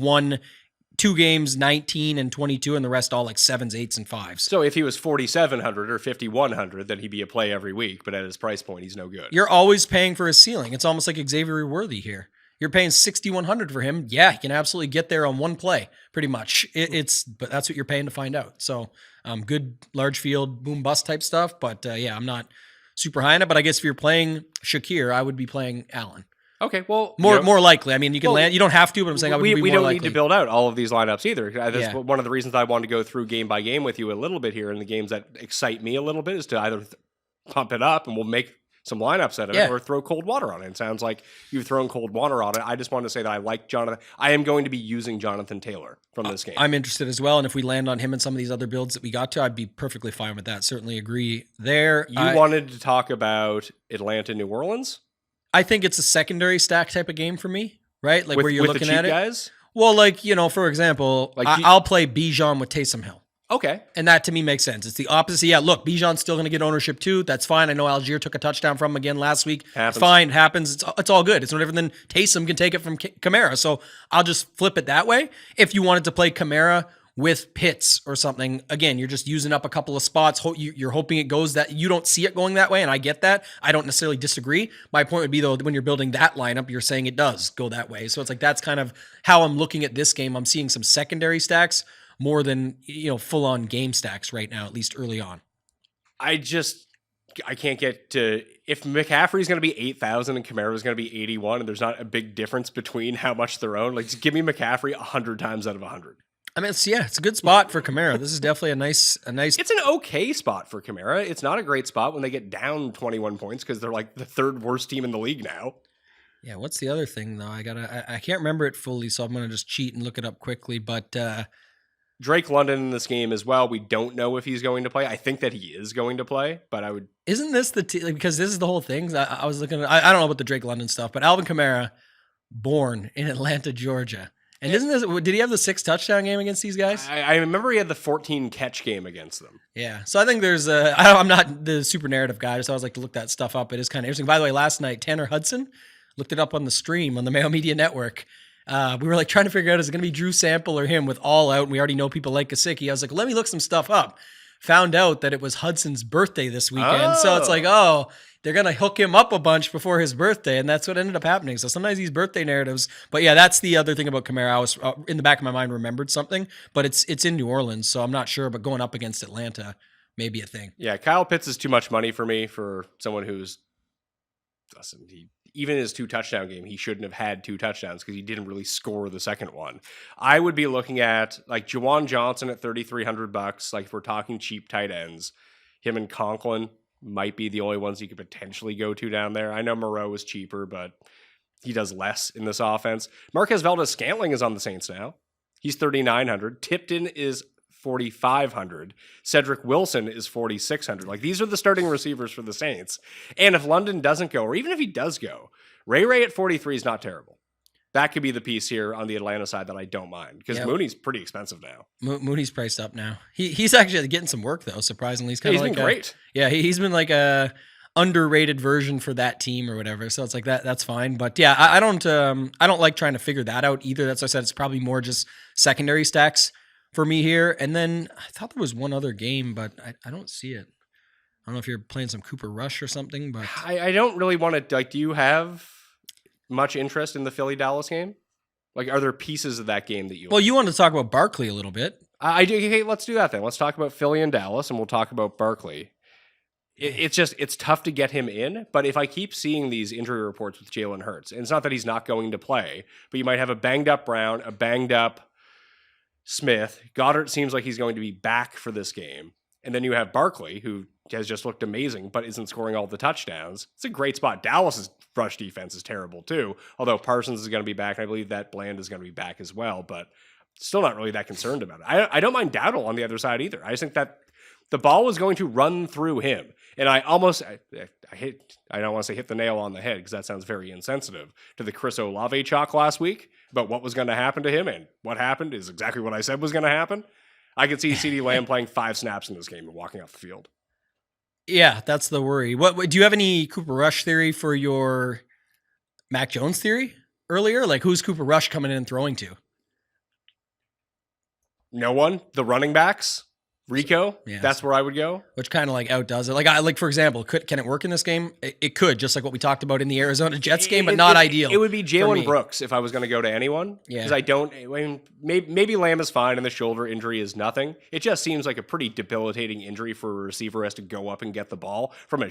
2 games, 19 and 22, and the rest all like 7s, 8s, and 5s. So if he was 4,700 or 5,100, then he'd be a play every week, but at his price point, he's no good. You're always paying for his ceiling. It's almost like Xavier Worthy here. You're paying 6,100 for him. Yeah, he can absolutely get there on one play, pretty much. But that's what you're paying to find out. So good large field boom bust type stuff. But yeah, I'm not super high on it. But I guess if you're playing Shakir, I would be playing Allen. Okay, well, more likely. I mean, you can land. You don't have to, but I'm saying I would be more likely. We don't need to build out all of these lineups either. That's one of the reasons I wanted to go through game by game with you a little bit here. And the games that excite me a little bit is to either pump it up and we'll make some lineups out of it, or throw cold water on it. It sounds like you've thrown cold water on it. I just wanted to say that I like Jonathan. I am going to be using Jonathan Taylor from this game. I'm interested as well, and if we land on him and some of these other builds that we got to, I'd be perfectly fine with that. Certainly agree there. You wanted to talk about Atlanta, New Orleans? I think it's a secondary stack type of game for me, right? Like where you're looking at it. Guys? Well, like, for example, I'll play Bijan with Taysom Hill. Okay. And that to me makes sense. It's the opposite. Yeah, look, Bijan's still going to get ownership too. That's fine. I know Algier took a touchdown from him again last week. Happens. It's fine. It happens. It's all good. It's no different than Taysom can take it from Kamara. So I'll just flip it that way. If you wanted to play Kamara with Pitts or something, again, you're just using up a couple of spots. You're hoping it goes that you don't see it going that way. And I get that. I don't necessarily disagree. My point would be though, when you're building that lineup, you're saying it does go that way. So it's like, that's kind of how I'm looking at this game. I'm seeing some secondary stacks more than, full on game stacks right now, at least early on. I can't get to, if McCaffrey's going to be 8,000 and Kamara's going to be 81 and there's not a big difference between how much they're owned, like just give me McCaffrey 100 times out of 100. I mean, it's a good spot for Kamara. This is definitely a nice. It's an okay spot for Kamara. It's not a great spot when they get down 21 points because they're like the third worst team in the league now. Yeah. What's the other thing though? I can't remember it fully, so I'm going to just cheat and look it up quickly, but, Drake London in this game as well. We don't know if he's going to play. I think that he is going to play, but I would. Isn't this because this is the whole thing? I was looking at, I don't know about the Drake London stuff, but Alvin Kamara, born in Atlanta, Georgia. And did he have the 6 touchdown game against these guys? I remember he had the 14 catch game against them. Yeah. So I think I'm not the super narrative guy, so I always like to look that stuff up. It is kind of interesting. By the way, last night, Tanner Hudson looked it up on the stream on the Mayo Media Network. We were like trying to figure out, is it going to be Drew Sample or him with All Out? And we already know people like Gesicki. I was like, let me look some stuff up. Found out that it was Hudson's birthday this weekend. So it's like, they're going to hook him up a bunch before his birthday. And that's what ended up happening. So sometimes these birthday narratives, but yeah, that's the other thing about Kamara. I was in the back of my mind remembered something, but it's in New Orleans. So I'm not sure, but going up against Atlanta may be a thing. Yeah. Kyle Pitts is too much money for me for someone who's, listen, even his 2 touchdown game, he shouldn't have had 2 touchdowns because he didn't really score the second one. I would be looking at like Juwan Johnson at $3,300. Like if we're talking cheap tight ends, him and Conklin might be the only ones you could potentially go to down there. I know Moreau is cheaper, but he does less in this offense. Marquez Valdez-Scantling is on the Saints now. He's $3,900. Tipton is $4,500. Cedric Wilson is $4,600. Like these are the starting receivers for the Saints. And if London doesn't go, or even if he does go, Ray at 43 is not terrible. That could be the piece here on the Atlanta side that I don't mind because Mooney's pretty expensive now. Mooney's priced up now. He's actually getting some work though. Surprisingly, he's kind of been great. He's been like a underrated version for that team or whatever. So it's like that's fine. But yeah, I don't like trying to figure that out either. That's why I said it's probably more just secondary stacks for me here. And then I thought there was one other game, but I don't see it. I don't know if you're playing some Cooper Rush or something, but I don't really want to. Like, do you have much interest in the Philly-Dallas game? Like, are there pieces of that game that you? Well, you wanted to talk about Barkley a little bit. I do. Hey, let's do that then. Let's talk about Philly and Dallas, and we'll talk about Barkley. It's tough to get him in, but if I keep seeing these injury reports with Jalen Hurts, and it's not that he's not going to play, but you might have a banged up Brown, a banged up Smith. Goddard seems like he's going to be back for this game. And then you have Barkley, who has just looked amazing, but isn't scoring all the touchdowns. It's a great spot. Dallas's rush defense is terrible too, although Parsons is going to be back. And I believe that Bland is going to be back as well, but still not really that concerned about it. I don't mind Dowdle on the other side either. I just think that the ball was going to run through him. And I don't want to say hit the nail on the head because that sounds very insensitive to the Chris Olave chalk last week about what was going to happen to him. And what happened is exactly what I said was going to happen. I could see CeeDee Lamb playing 5 snaps in this game and walking off the field. Yeah, that's the worry. What do you have any Cooper Rush theory for your Mac Jones theory earlier? Like who's Cooper Rush coming in and throwing to? No one. The running backs. Rico, that's where I would go. Which kind of like outdoes it. Like for example, can it work in this game? It could, just like what we talked about in the Arizona Jets game, but not ideal. It would be Jalen Brooks if I was going to go to anyone. Yeah. Because maybe Lamb is fine and the shoulder injury is nothing. It just seems like a pretty debilitating injury for a receiver who has to go up and get the ball from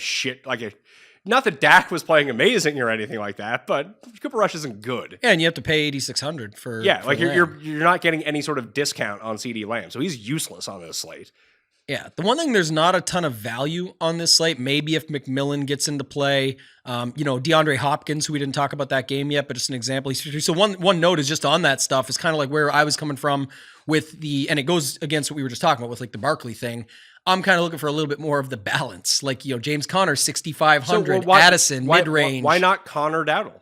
not that Dak was playing amazing or anything like that, but Cooper Rush isn't good. Yeah, and you have to pay $8,600 for you're not getting any sort of discount on CeeDee Lamb, so he's useless on this slate. Yeah, the one thing there's not a ton of value on this slate. Maybe if McMillan gets into play, DeAndre Hopkins, who we didn't talk about that game yet, but just an example. So one note is just on that stuff is kind of like where I was coming from with and it goes against what we were just talking about with like the Barkley thing. I'm kind of looking for a little bit more of the balance. Like, James Conner, 6,500, Addison, mid-range. Why not Connor Dowdle?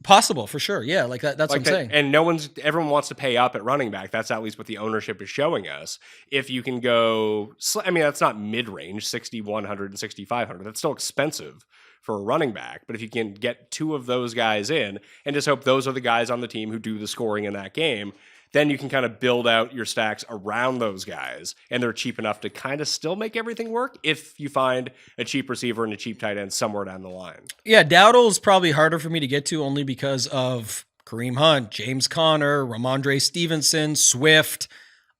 Possible, for sure. Yeah, like that's what I'm saying. And everyone wants to pay up at running back. That's at least what the ownership is showing us. If you can go, that's not mid-range, 6,100 and 6,500. That's still expensive for a running back. But if you can get 2 of those guys in and just hope those are the guys on the team who do the scoring in that game, then you can kind of build out your stacks around those guys, and they're cheap enough to kind of still make everything work if you find a cheap receiver and a cheap tight end somewhere down the line. Yeah, Dowdle's probably harder for me to get to only because of Kareem Hunt, James Conner, Ramondre Stevenson, Swift.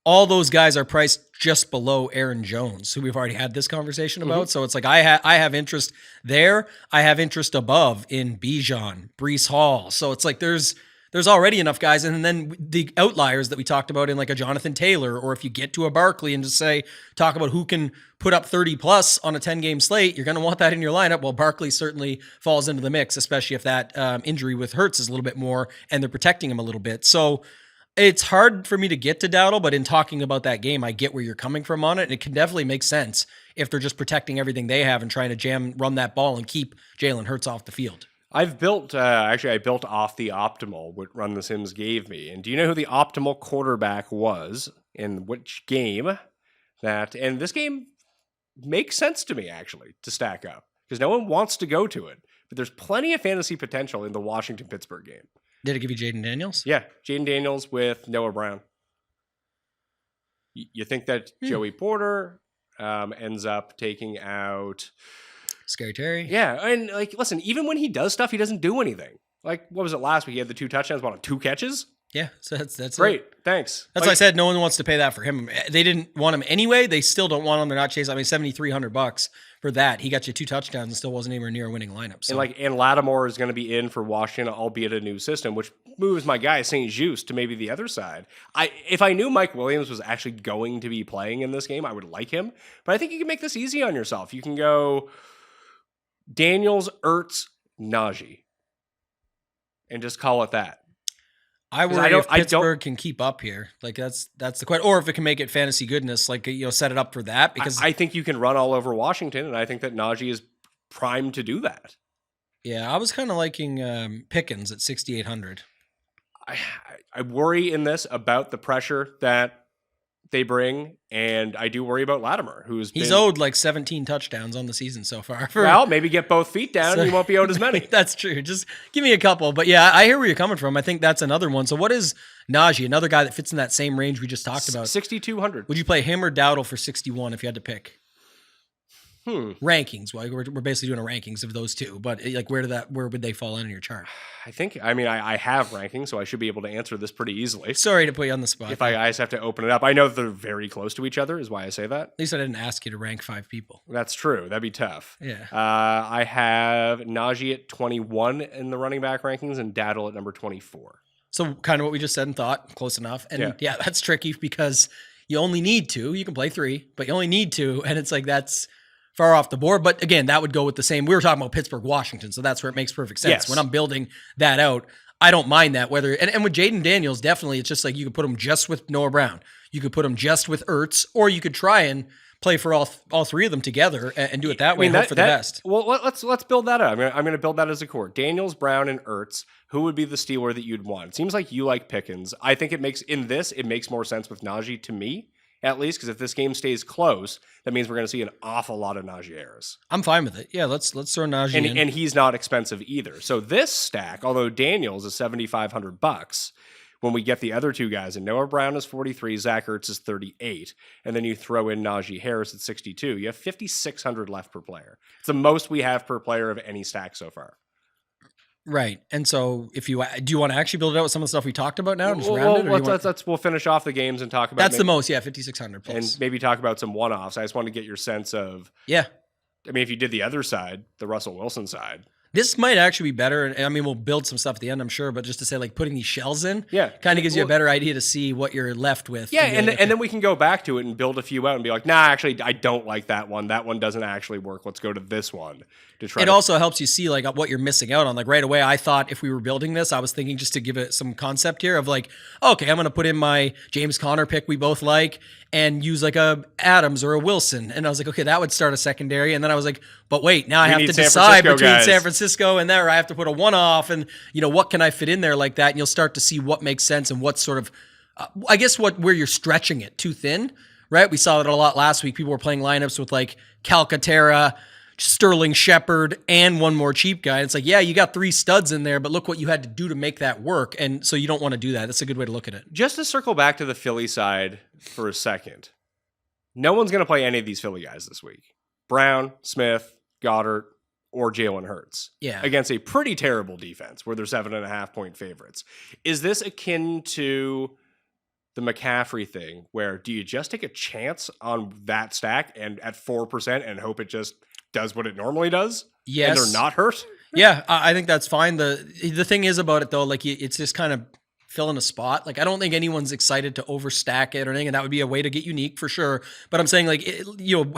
All those guys are priced just below Aaron Jones, who we've already had this conversation about. Mm-hmm. So it's like I have interest there. I have interest above in Bijan, Breece Hall. So it's like there's already enough guys. And then the outliers that we talked about in like a Jonathan Taylor, or if you get to a Barkley and just talk about who can put up 30 plus on a 10-game slate, you're going to want that in your lineup. Well, Barkley certainly falls into the mix, especially if that injury with Hurts is a little bit more and they're protecting him a little bit. So It's hard for me to get to Dowdle, but in talking about that game, I get where you're coming from on it. And it can definitely make sense if they're just protecting everything they have and trying to run that ball and keep Jalen Hurts off the field. I've built, I built off the optimal, what Run the Sims gave me. And do you know who the optimal quarterback was in which game? And this game makes sense to me, actually, to stack up because no one wants to go to it. But there's plenty of fantasy potential in the Washington-Pittsburgh game. Did it give you Jaden Daniels? Yeah, Jaden Daniels with Noah Brown. You think that Joey Porter ends up taking out Scary Terry? Yeah, and listen, even when he does stuff, he doesn't do anything. What was it last week? He had the 2 touchdowns, on 2 catches? Yeah, so that's great. It. Thanks. That's why I said no one wants to pay that for him. They didn't want him anyway. They still don't want him. They're not chasing. $7,300 for that. He got you 2 touchdowns and still wasn't anywhere near a winning lineup. So. And Lattimore is going to be in for Washington, albeit a new system, which moves my guy St. Juste to maybe the other side. If I knew Mike Williams was actually going to be playing in this game, I would like him. But I think you can make this easy on yourself. You can go Daniels, Ertz, Najee, and just call it that. I worry if Pittsburgh can keep up here. That's the question. Or if it can make it fantasy goodness, set it up for that. Because I think you can run all over Washington, and I think that Najee is primed to do that. Yeah, I was kind of liking Pickens at 6,800. I worry in this about the pressure that they bring, and I do worry about Lattimore, he's owed 17 touchdowns on the season so far. Well, maybe get both feet down and you won't be owed as many. That's true. Just give me a couple. But yeah, I hear where you're coming from. I think that's another one. So what is Najee, another guy that fits in that same range we just talked about? 6,200. Would you play him or Dowdle for 61 if you had to pick? Rankings. Well, we're basically doing a rankings of those two, but where would they fall in your chart? I have rankings, so I should be able to answer this pretty easily. Sorry to put you on the spot. If I just have to open it up. I know that they're very close to each other, is why I say that. At least I didn't ask you to rank 5 people. That's true. That'd be tough. Yeah. I have Najee at 21 in the running back rankings and Dowdle at number 24. So kind of what we just said and thought, close enough. And yeah, that's tricky because you only need 2. You can play 3, but you only need 2. And it's that's far off the board. But again, that would go with the same. We were talking about Pittsburgh, Washington. So that's where it makes perfect sense. Yes. When I'm building that out, I don't mind that. And with Jaden Daniels, definitely, it's just you could put him just with Noah Brown. You could put him just with Ertz, or you could try and play for all 3 of them together and do it that way and hope for the best. Well, let's build that out. I'm going to build that as a core. Daniels, Brown, and Ertz. Who would be the stealer that you'd want? It seems like you like Pickens. I think it makes more sense with Najee to me, at least, because if this game stays close, that means we're going to see an awful lot of Najee errors. I'm fine with it. Yeah, let's throw Najee in. And he's not expensive either. So this stack, although Daniels is $7,500, when we get the other 2 guys, and Noah Brown is 43, Zach Ertz is 38, and then you throw in Najee Harris at 62, you have 5,600 left per player. It's the most we have per player of any stack so far. Right. And so do you want to actually build it out with some of the stuff we talked about now? We'll finish off the games and talk about that's the most, 5,600 plus. And maybe talk about some one-offs. I just want to get your sense of, if you did the other side, the Russell Wilson side. This might actually be better. And we'll build some stuff at the end, I'm sure, but just to say putting these shells in kind of gives you a better idea to see what you're left with. Yeah. And then we can go back to it and build a few out and be like, nah, actually, I don't like that one. That one doesn't actually work. Let's go to this one to try. It also helps you see what you're missing out on. Right away, I thought if we were building this, I was thinking just to give it some concept here of okay, I'm going to put in my James Conner pick we both like and use a Adams or a Wilson. And I was like, okay, that would start a secondary. And then I was like, but wait, now I have to decide between San Francisco and there. I have to put a one-off and, what can I fit in there like that? And you'll start to see what makes sense and what sort of, I guess where you're stretching it too thin, right? We saw that a lot last week. People were playing lineups with Calcaterra, Sterling Shepard, and one more cheap guy. It's you got 3 studs in there, but look what you had to do to make that work. And so you don't want to do that. That's a good way to look at it. Just to circle back to the Philly side for a second, no one's going to play any of these Philly guys this week. Brown, Smith, Goddard, or Jalen Hurts. Yeah. Against a pretty terrible defense where they're 7.5-point favorites. Is this akin to the McCaffrey thing where do you just take a chance on that stack and at 4% and hope it just does what it normally does? Yes. And they're not hurt? Yeah, I think that's fine. The thing is about it though, it's just kind of filling a spot. I don't think anyone's excited to overstack it or anything, and that would be a way to get unique for sure. But I'm saying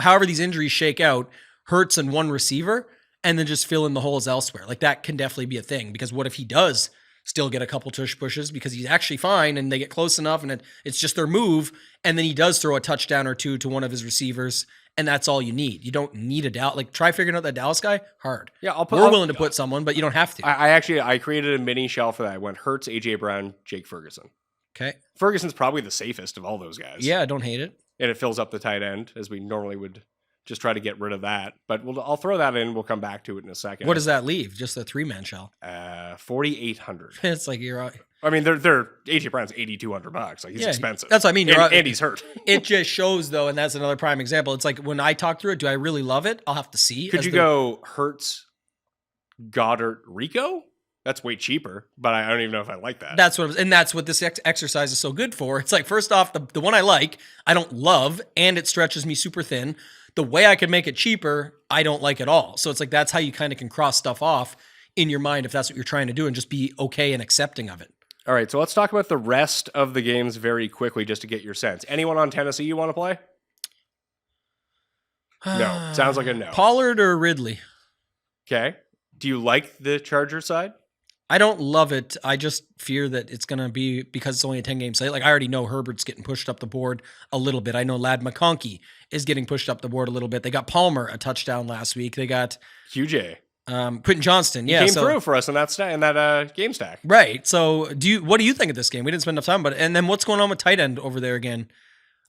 however these injuries shake out, Hurts and one receiver, and then just fill in the holes elsewhere. That can definitely be a thing because what if he does still get a couple tush pushes because he's actually fine and they get close enough and it's just their move. And then he does throw a touchdown or two to one of his receivers. And that's all you need. You don't need a Dallas. Like, try figuring out that Dallas guy. Hard. Yeah, we're willing to put someone, but you don't have to. I created a mini shell for that. I went Hurts, AJ Brown, Jake Ferguson. Okay. Ferguson's probably the safest of all those guys. Yeah, I don't hate it. And it fills up the tight end as we normally would just try to get rid of that. But I'll throw that in. We'll come back to it in a second. What does that leave? Just a 3-man shell. 4,800. It's like you're. I mean, they're AJ Brown's $8,200. Like, he's expensive. That's what I mean. And he's hurt. It just shows, though, and that's another prime example. It's like when I talk through it, do I really love it? I'll have to see. Could you go Hurts, Goddard, Rico? That's way cheaper, but I don't even know if I like that. That's what this exercise is so good for. It's like, first off, the one I like, I don't love, and it stretches me super thin. The way I can make it cheaper, I don't like at all. So it's like, that's how you kind of can cross stuff off in your mind if that's what you're trying to do and just be okay and accepting of it. All right, so let's talk about the rest of the games very quickly just to get your sense. Anyone on Tennessee you want to play? No. Sounds like a no. Pollard or Ridley? Okay. Do you like the Charger side? I don't love it. I just fear that it's going to be, because it's only a 10-game slate. Like, I already know Herbert's getting pushed up the board a little bit. I know Lad McConkey is getting pushed up the board a little bit. They got Palmer a touchdown last week. They got QJ. Quentin Johnston. Yeah, he came through for us in that game stack. Right. So what do you think of this game? We didn't spend enough time, and then what's going on with tight end over there again?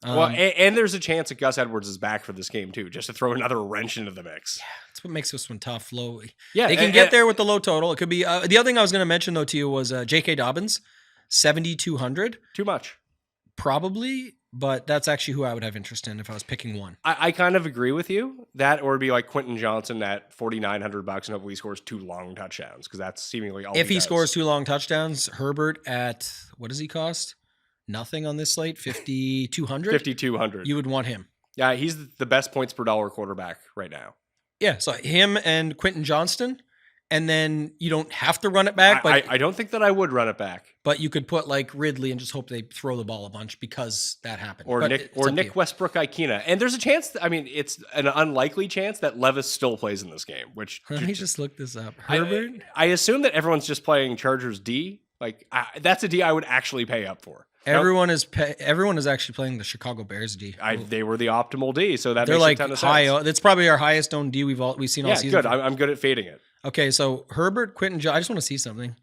And there's a chance that Gus Edwards is back for this game too, just to throw another wrench into the mix. Yeah, that's what makes this one tough. Low. Yeah, they can get there with the low total. It could be the other thing I was going to mention though to you was J.K. Dobbins, 7,200. Too much, probably, but that's actually who I would have interest in if I was picking one. I kind of agree with you. That or it'd be like Quentin Johnson at $4,900, and hopefully he scores 2 long touchdowns because that's seemingly all. If he does. scores 2 long touchdowns, Herbert at what does he cost? Nothing on this slate, 5,200. 5,200. You would want him. Yeah, he's the best points per dollar quarterback right now. Yeah, so him and Quentin Johnston, and then you don't have to run it back. But I don't think that I would run it back. But you could put like Ridley and just hope they throw the ball a bunch because that happened. Or Nick Westbrook-Ikena. And there's a chance, it's an unlikely chance that Levis still plays in this game. Which let me just look this up. Herbert? I assume that everyone's just playing Chargers D. Like that's a D I would actually pay up for. Everyone is actually playing the Chicago Bears D. They were the optimal D, so that they're makes like a ton of high. sense. That's probably our highest owned D we've seen all season. Yeah, good. I'm good at fading it. Okay, so Herbert, Quentin. I just want to see something.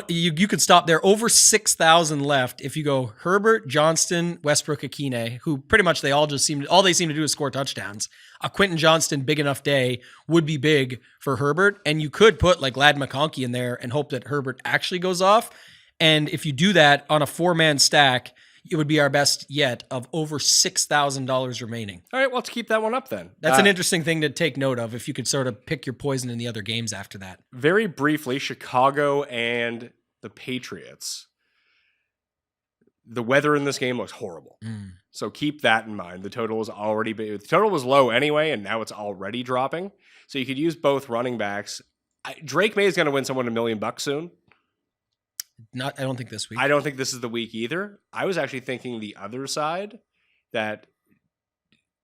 You could stop there. Over 6,000 left if you go Herbert, Johnston, Westbrook, Akine, who pretty much all they seem to do is score touchdowns. A Quentin Johnston big enough day would be big for Herbert, and you could put like Lad McConkey in there and hope that Herbert actually goes off. And if you do that on a 4-man stack, it would be our best yet of over $6,000 remaining. All right, well, let's keep that one up then. That's an interesting thing to take note of if you could sort of pick your poison in the other games after that. Very briefly, Chicago and the Patriots. The weather in this game looks horrible. So keep that in mind. The total was low anyway, and now it's already dropping. So you could use both running backs. Drake May is going to win someone $1 million soon. I don't think this week. I don't think this is the week either. I was actually thinking the other side, that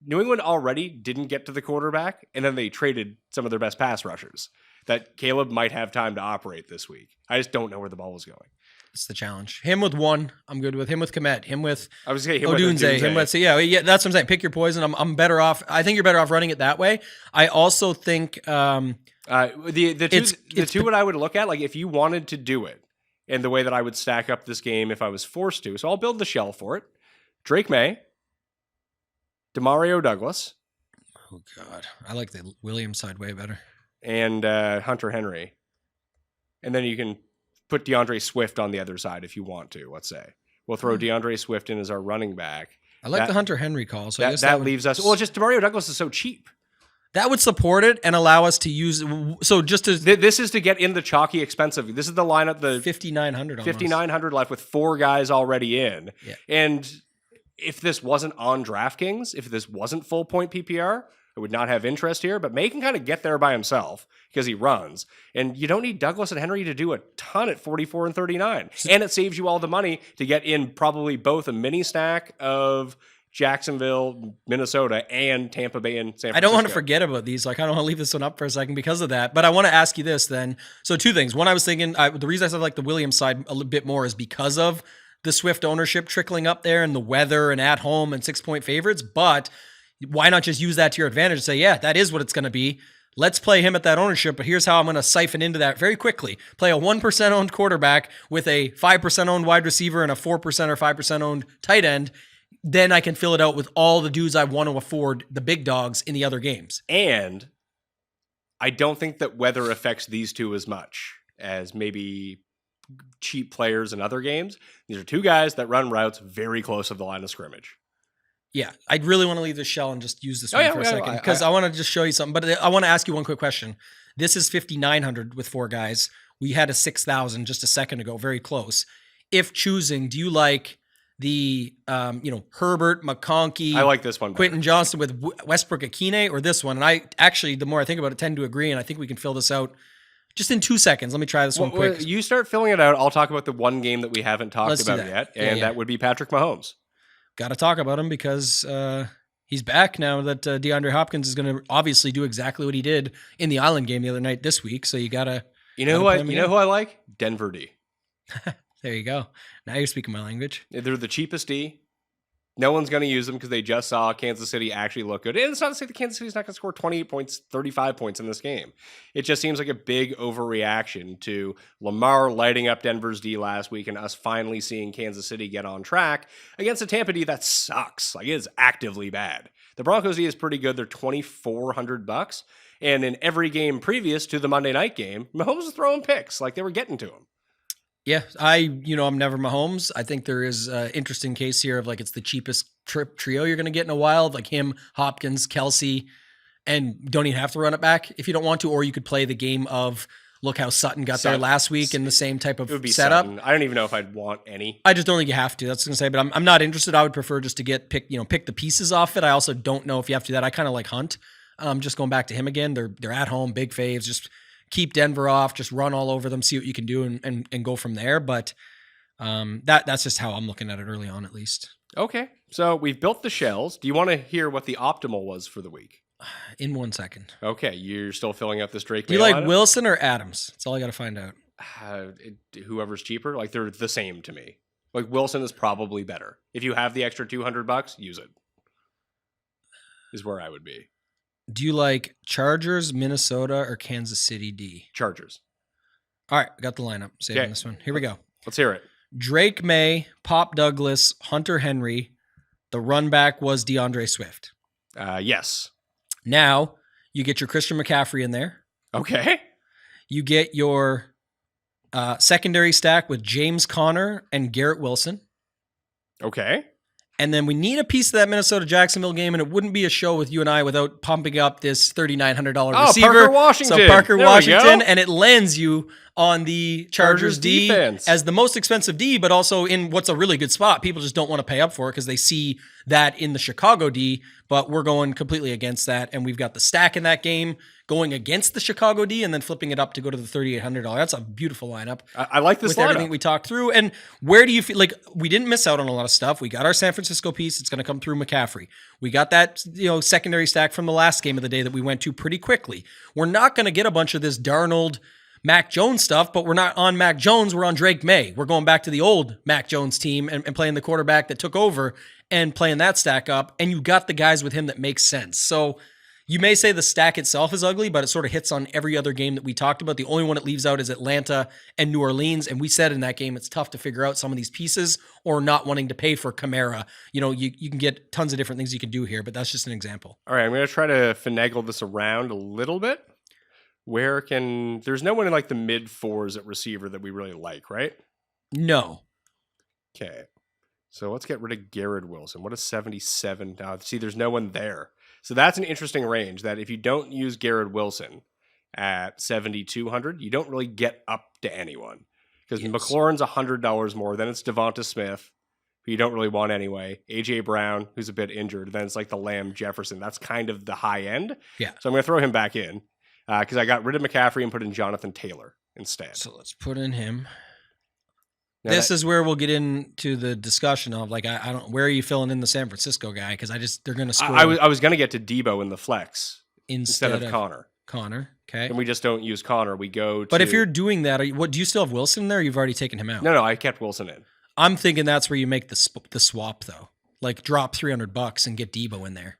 New England already didn't get to the quarterback, and then they traded some of their best pass rushers. That Caleb might have time to operate this week. I just don't know where the ball was going. It's the challenge. Him with one, I'm good with. Him with Komet. Him with Odunze. Him with yeah. That's what I'm saying. Pick your poison. I'm better off. I think you're better off running it that way. I also think the two what I would look at, like if you wanted to do it, and the way that I would stack up this game if I was forced to. So I'll build the shell for it. Drake May, Demario Douglas. Oh, God. I like the Williams side way better. And Hunter Henry. And then you can put DeAndre Swift on the other side if you want to, let's say. We'll throw DeAndre Swift in as our running back. I like the Hunter Henry call. So that leaves us... Well, just Demario Douglas is so cheap. That would support it and allow us to use. So just to this is to get in the chalky expensive. This is the lineup. The 5,900. 5,900 left with 4 guys already in. Yeah. And if this wasn't on DraftKings, if this wasn't full point PPR, I would not have interest here. But May can kind of get there by himself because he runs, and you don't need Douglas and Henry to do a ton at 44 and 39. And it saves you all the money to get in probably both a mini stack of Jacksonville, Minnesota, and Tampa Bay and San Francisco. I don't want to forget about these. I kind of want to leave this one up for a second because of that. But I want to ask you this then. So two things. One, I was thinking, the reason I said like the Williams side a little bit more is because of the Swift ownership trickling up there and the weather and at home and 6-point favorites. But why not just use that to your advantage and say, yeah, that is what it's going to be. Let's play him at that ownership, but here's how I'm going to siphon into that very quickly. Play a 1% owned quarterback with a 5% owned wide receiver and a 4% or 5% owned tight end. Then I can fill it out with all the dudes I want to afford, the big dogs in the other games. And I don't think that weather affects these two as much as maybe cheap players in other games. These are two guys that run routes very close to the line of scrimmage. Yeah, I really want to leave this shell and just use this one for a second because I want to just show you something. But I want to ask you one quick question. This is 5,900 with 4 guys. We had a 6,000 just a second ago, very close. If choosing, do you like the Herbert, McConkey, I like this one better. Quentin Johnston with Westbrook Akine, or this one? And I actually, the more I think about it, tend to agree, and I think we can fill this out just in 2 seconds. Let me try this one quick. You start filling it out. I'll talk about the one game that we haven't talked about yet, and that would be Patrick Mahomes. Got to talk about him because he's back now that DeAndre Hopkins is going to obviously do exactly what he did in the Island game the other night this week. So you got to. You know who I like? Denver D. There you go. Now you're speaking my language. They're the cheapest D. No one's going to use them because they just saw Kansas City actually look good. And it's not to say that Kansas City's not going to score 28 points, 35 points in this game. It just seems like a big overreaction to Lamar lighting up Denver's D last week and us finally seeing Kansas City get on track against a Tampa D that sucks. Like, it is actively bad. The Broncos D is pretty good. They're $2,400. And in every game previous to the Monday night game, Mahomes was throwing picks. Like, they were getting to him. Yeah, I'm never Mahomes. I think there is an interesting case here of like it's the cheapest trio you're going to get in a while, like him, Hopkins, Kelsey, and don't even have to run it back if you don't want to, or you could play the game of look how Sutton got there last week in the same type of setup. Sutton. I don't even know if I'd want any. I just don't think you have to. That's what I'm going to say, but I'm not interested. I would prefer just to pick the pieces off it. I also don't know if you have to do that. I kind of like Hunt. Just going back to him again. They're at home, big faves, just keep Denver off, just run all over them, see what you can do and go from there. But that's just how I'm looking at it early on, at least. Okay. So we've built the shells. Do you want to hear what the optimal was for the week? In 1 second. Okay. You're still filling out this Drake. Do you like Wilson or Adams? That's all I got to find out. Whoever's cheaper. Like, they're the same to me. Like, Wilson is probably better. If you have the extra $200, use it. Is where I would be. Do you like Chargers, Minnesota, or Kansas City D? Chargers. All right, got the lineup. Saving this one. Here we go. Let's hear it. Drake May, Pop Douglas, Hunter Henry. The run back was DeAndre Swift. Yes. Now, you get your Christian McCaffrey in there. Okay. You get your secondary stack with James Conner and Garrett Wilson. Okay. And then we need a piece of that Minnesota-Jacksonville game, and it wouldn't be a show with you and I without pumping up this $3,900 receiver. Parker Washington. So Parker Washington, and it lands you on the Chargers D defense as the most expensive D, but also in what's a really good spot. People just don't want to pay up for it because they see that in the Chicago D, but we're going completely against that, and we've got the stack in that game going against the Chicago D and then flipping it up to go to the $3,800. That's a beautiful lineup. I like this with lineup. Everything we talked through. And where do you feel like we didn't miss out on a lot of stuff? We got our San Francisco piece. It's going to come through McCaffrey. We got that, secondary stack from the last game of the day that we went to pretty quickly. We're not going to get a bunch of this Darnold, Mac Jones stuff, but we're not on Mac Jones. We're on Drake May. We're going back to the old Mac Jones team and playing the quarterback that took over and playing that stack up. And you got the guys with him that makes sense. So you may say the stack itself is ugly, but it sort of hits on every other game that we talked about. The only one it leaves out is Atlanta and New Orleans. And we said in that game, it's tough to figure out some of these pieces or not wanting to pay for Kamara. You can get tons of different things you can do here, but that's just an example. All right, I'm going to try to finagle this around a little bit. There's no one in like the mid fours at receiver that we really like, right? No. Okay. So let's get rid of Garrett Wilson. What is 77? See, there's no one there. So that's an interesting range that if you don't use Garrett Wilson at 7,200, you don't really get up to anyone because McLaurin's $100 more. Then it's Devonta Smith, who you don't really want anyway. AJ Brown, who's a bit injured. Then it's like the Lamb Jefferson. That's kind of the high end. Yeah. So I'm going to throw him back in because I got rid of McCaffrey and put in Jonathan Taylor instead. So let's put in him. This is where we'll get into the discussion of like I don't where are you filling in the San Francisco guy because they're going to score. I was going to get to Debo in the flex instead of Connor. Okay. And we just don't use Connor. We go to... But if you're doing that, do you still have Wilson there? Or you've already taken him out. No, I kept Wilson in. I'm thinking that's where you make the swap though. Like drop $300 and get Debo in there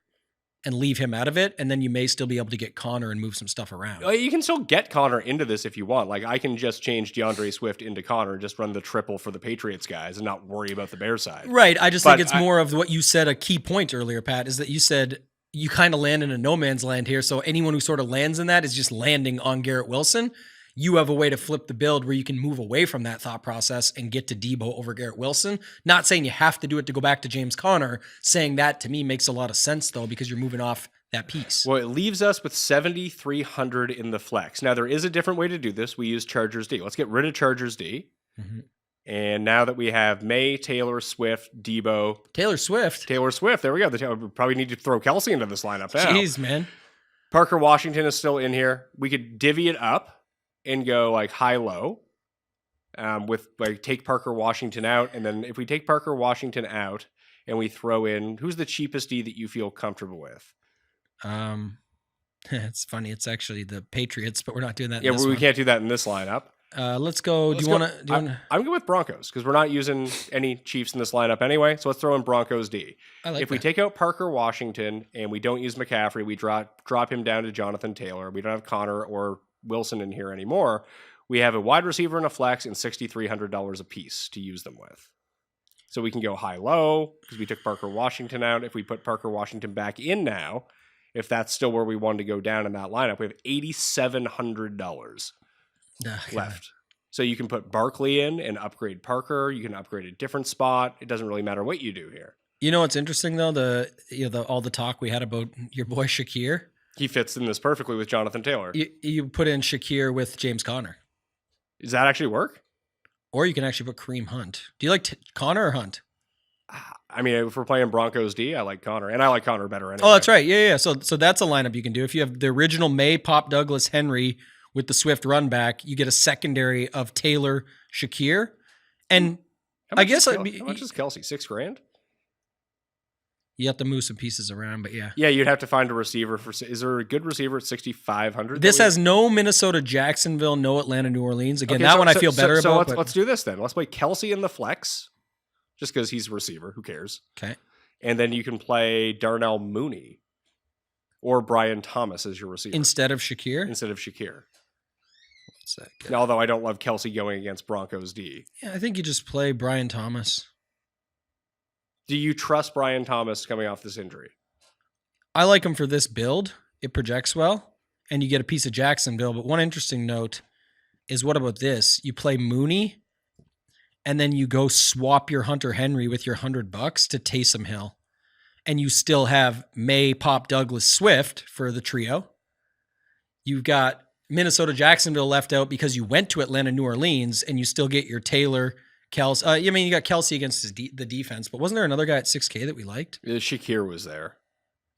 and leave him out of it. And then you may still be able to get Connor and move some stuff around. You can still get Connor into this if you want. Like I can just change DeAndre Swift into Connor and just run the triple for the Patriots guys and not worry about the Bears side. Right. I just think it's more of what you said. A key point earlier, Pat, is that you said you kind of land in a no man's land here. So anyone who sort of lands in that is just landing on Garrett Wilson. You have a way to flip the build where you can move away from that thought process and get to Debo over Garrett Wilson. Not saying you have to do it to go back to James Conner. Saying that to me makes a lot of sense though, because you're moving off that piece. Well, it leaves us with 7,300 in the flex. Now there is a different way to do this. We use Chargers D. Let's get rid of Chargers D. Mm-hmm. And now that we have May, Taylor Swift, Debo. Taylor Swift. There we go. We probably need to throw Kelsey into this lineup now. Jeez, man. Parker Washington is still in here. We could divvy it up and go like high-low with like take Parker Washington out. And then if we take Parker Washington out and we throw in, who's the cheapest D that you feel comfortable with? It's funny. It's actually the Patriots, but we're not doing that. Yeah, we can't do that in this lineup. Let's go. Do you want to? I'm good with Broncos because we're not using any Chiefs in this lineup anyway. So let's throw in Broncos D. If we take out Parker Washington and we don't use McCaffrey, we drop him down to Jonathan Taylor. We don't have Connor or Wilson in here anymore. We have a wide receiver and a flex and $6,300 a piece to use them with. So we can go high-low because we took Parker Washington out. If we put Parker Washington back in now, if that's still where we wanted to go down in that lineup, we have $8,700 left. So you can put Barkley in and upgrade Parker. You can upgrade a different spot. It doesn't really matter what you do here. You know what's interesting though? All the talk we had about your boy Shakir. He fits in this perfectly with Jonathan Taylor. You put in Shakir with James Conner. Does that actually work? Or you can actually put Kareem Hunt. Do you like Conner or Hunt? I mean, if we're playing Broncos D, I like Connor, and I like Connor better anyway. Oh, that's right. Yeah. So that's a lineup you can do. If you have the original May, Pop, Douglas, Henry with the Swift run back, you get a secondary of Taylor, Shakir, and I guess how much is Kelsey? $6,000? You have to move some pieces around, but yeah. Yeah, you'd have to find a receiver for. Is there a good receiver at 6,500? This has no Minnesota, Jacksonville, no Atlanta, New Orleans. Again, one I feel better about. So let's do this then. Let's play Kelsey in the flex, just because he's a receiver. Who cares? Okay. And then you can play Darnell Mooney or Brian Thomas as your receiver instead of Shakir. What's that? Although I don't love Kelsey going against Broncos D. Yeah, I think you just play Brian Thomas. Do you trust Brian Thomas coming off this injury? I like him for this build. It projects well, and you get a piece of Jacksonville. But one interesting note is, what about this? You play Mooney, and then you go swap your Hunter Henry with your $100 to Taysom Hill, and you still have May, Pop, Douglas, Swift for the trio. You've got Minnesota, Jacksonville left out because you went to Atlanta, New Orleans, and you still get your Taylor, Kelsey. You got Kelsey against the defense, but wasn't there another guy at $6,000 that we liked? Shakir was there.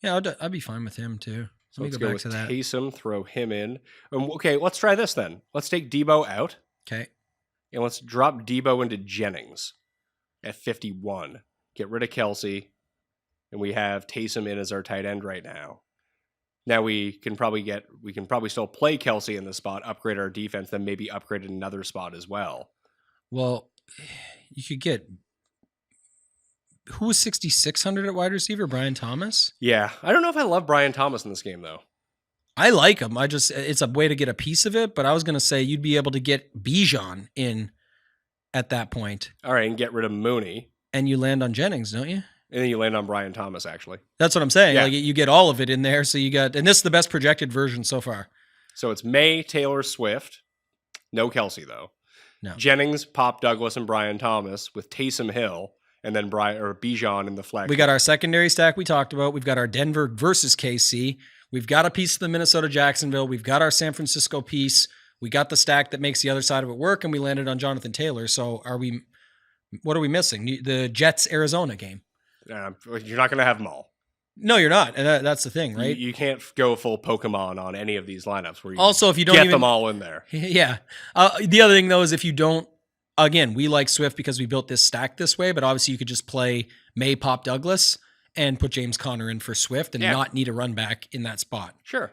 Yeah, I'd be fine with him too. So let's go back to that. Taysom, throw him in. Okay, let's try this then. Let's take Debo out. Okay. And let's drop Debo into Jennings at 51. Get rid of Kelsey. And we have Taysom in as our tight end right now. Now we can probably still play Kelsey in the spot, upgrade our defense, then maybe upgrade another spot as well. Well, you could get, who was 6,600 at wide receiver? Brian Thomas? Yeah. I don't know if I love Brian Thomas in this game, though. I like him. It's a way to get a piece of it, but I was going to say you'd be able to get Bijan in at that point. All right, and get rid of Mooney. And you land on Jennings, don't you? And then you land on Brian Thomas, actually. That's what I'm saying. Yeah. Like you get all of it in there. So and this is the best projected version so far. So it's May, Taylor, Swift. No Kelsey, though. No. Jennings, Pop, Douglas, and Brian Thomas with Taysom Hill, and then Bijan in the flex. We got our secondary stack we talked about. We've got our Denver versus KC. We've got a piece of the Minnesota, Jacksonville. We've got our San Francisco piece. We got the stack that makes the other side of it work, and we landed on Jonathan Taylor. So what are we missing? The Jets, Arizona game. You're not going to have them all. No, you're not. And that's the thing, right? You can't go full Pokemon on any of these lineups where you also, if you don't get them all in there. Yeah. The other thing, though, is if you don't again, we like Swift because we built this stack this way, but obviously you could just play May, Pop, Douglas and put James Conner in for Swift and not need a run back in that spot. Sure.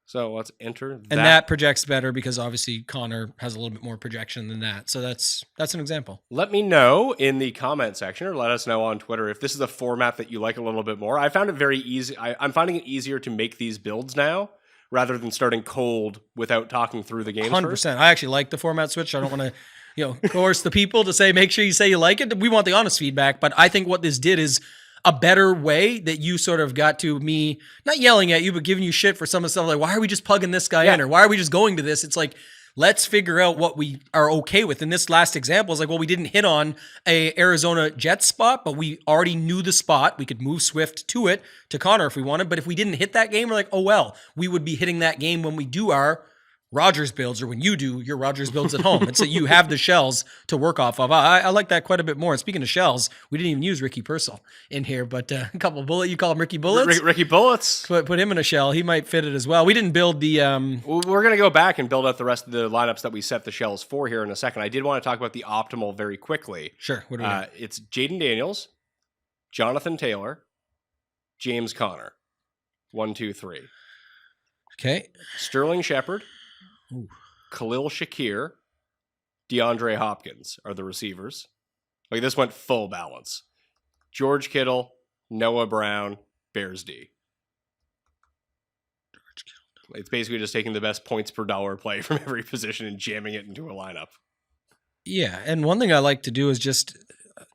So let's enter that. And that projects better because obviously Connor has a little bit more projection than that. So that's an example. Let me know in the comment section or let us know on Twitter if this is a format that you like a little bit more. I found it very easy. I'm finding it easier to make these builds now rather than starting cold without talking through the games 100%. first. I actually like the format switch. I don't want to coerce the people to say, make sure you say you like it. We want the honest feedback. But I think what this did is a better way that you sort of got to me, not yelling at you, but giving you shit for some of the stuff like, why are we just plugging this guy in? Or why are we just going to this? It's like, let's figure out what we are okay with. And this last example is like, well, we didn't hit on a Arizona Jets spot, but we already knew the spot. We could move Swift to it, to Connor if we wanted. But if we didn't hit that game, we're like, oh, well, we would be hitting that game when we do our Rodgers builds or when you do your Rodgers builds at home. And so you have the shells to work off of. I like that quite a bit more. And speaking of shells, we didn't even use Ricky Purcell in here, but a couple bullet. You call him Ricky Bullets? Ricky Bullets. Put him in a shell. He might fit it as well. We didn't build the... We're going to go back and build out the rest of the lineups that we set the shells for here in a second. I did want to talk about the optimal very quickly. Sure. What do we got? It's Jaden Daniels, Jonathan Taylor, James Conner. 1, 2, 3. Okay. Sterling Shepard, Ooh. Khalil Shakir, DeAndre Hopkins are the receivers. Like this went full balance. George Kittle, Noah Brown, Bears D. It's basically just taking the best points per dollar play from every position and jamming it into a lineup. Yeah, and one thing I like to do is just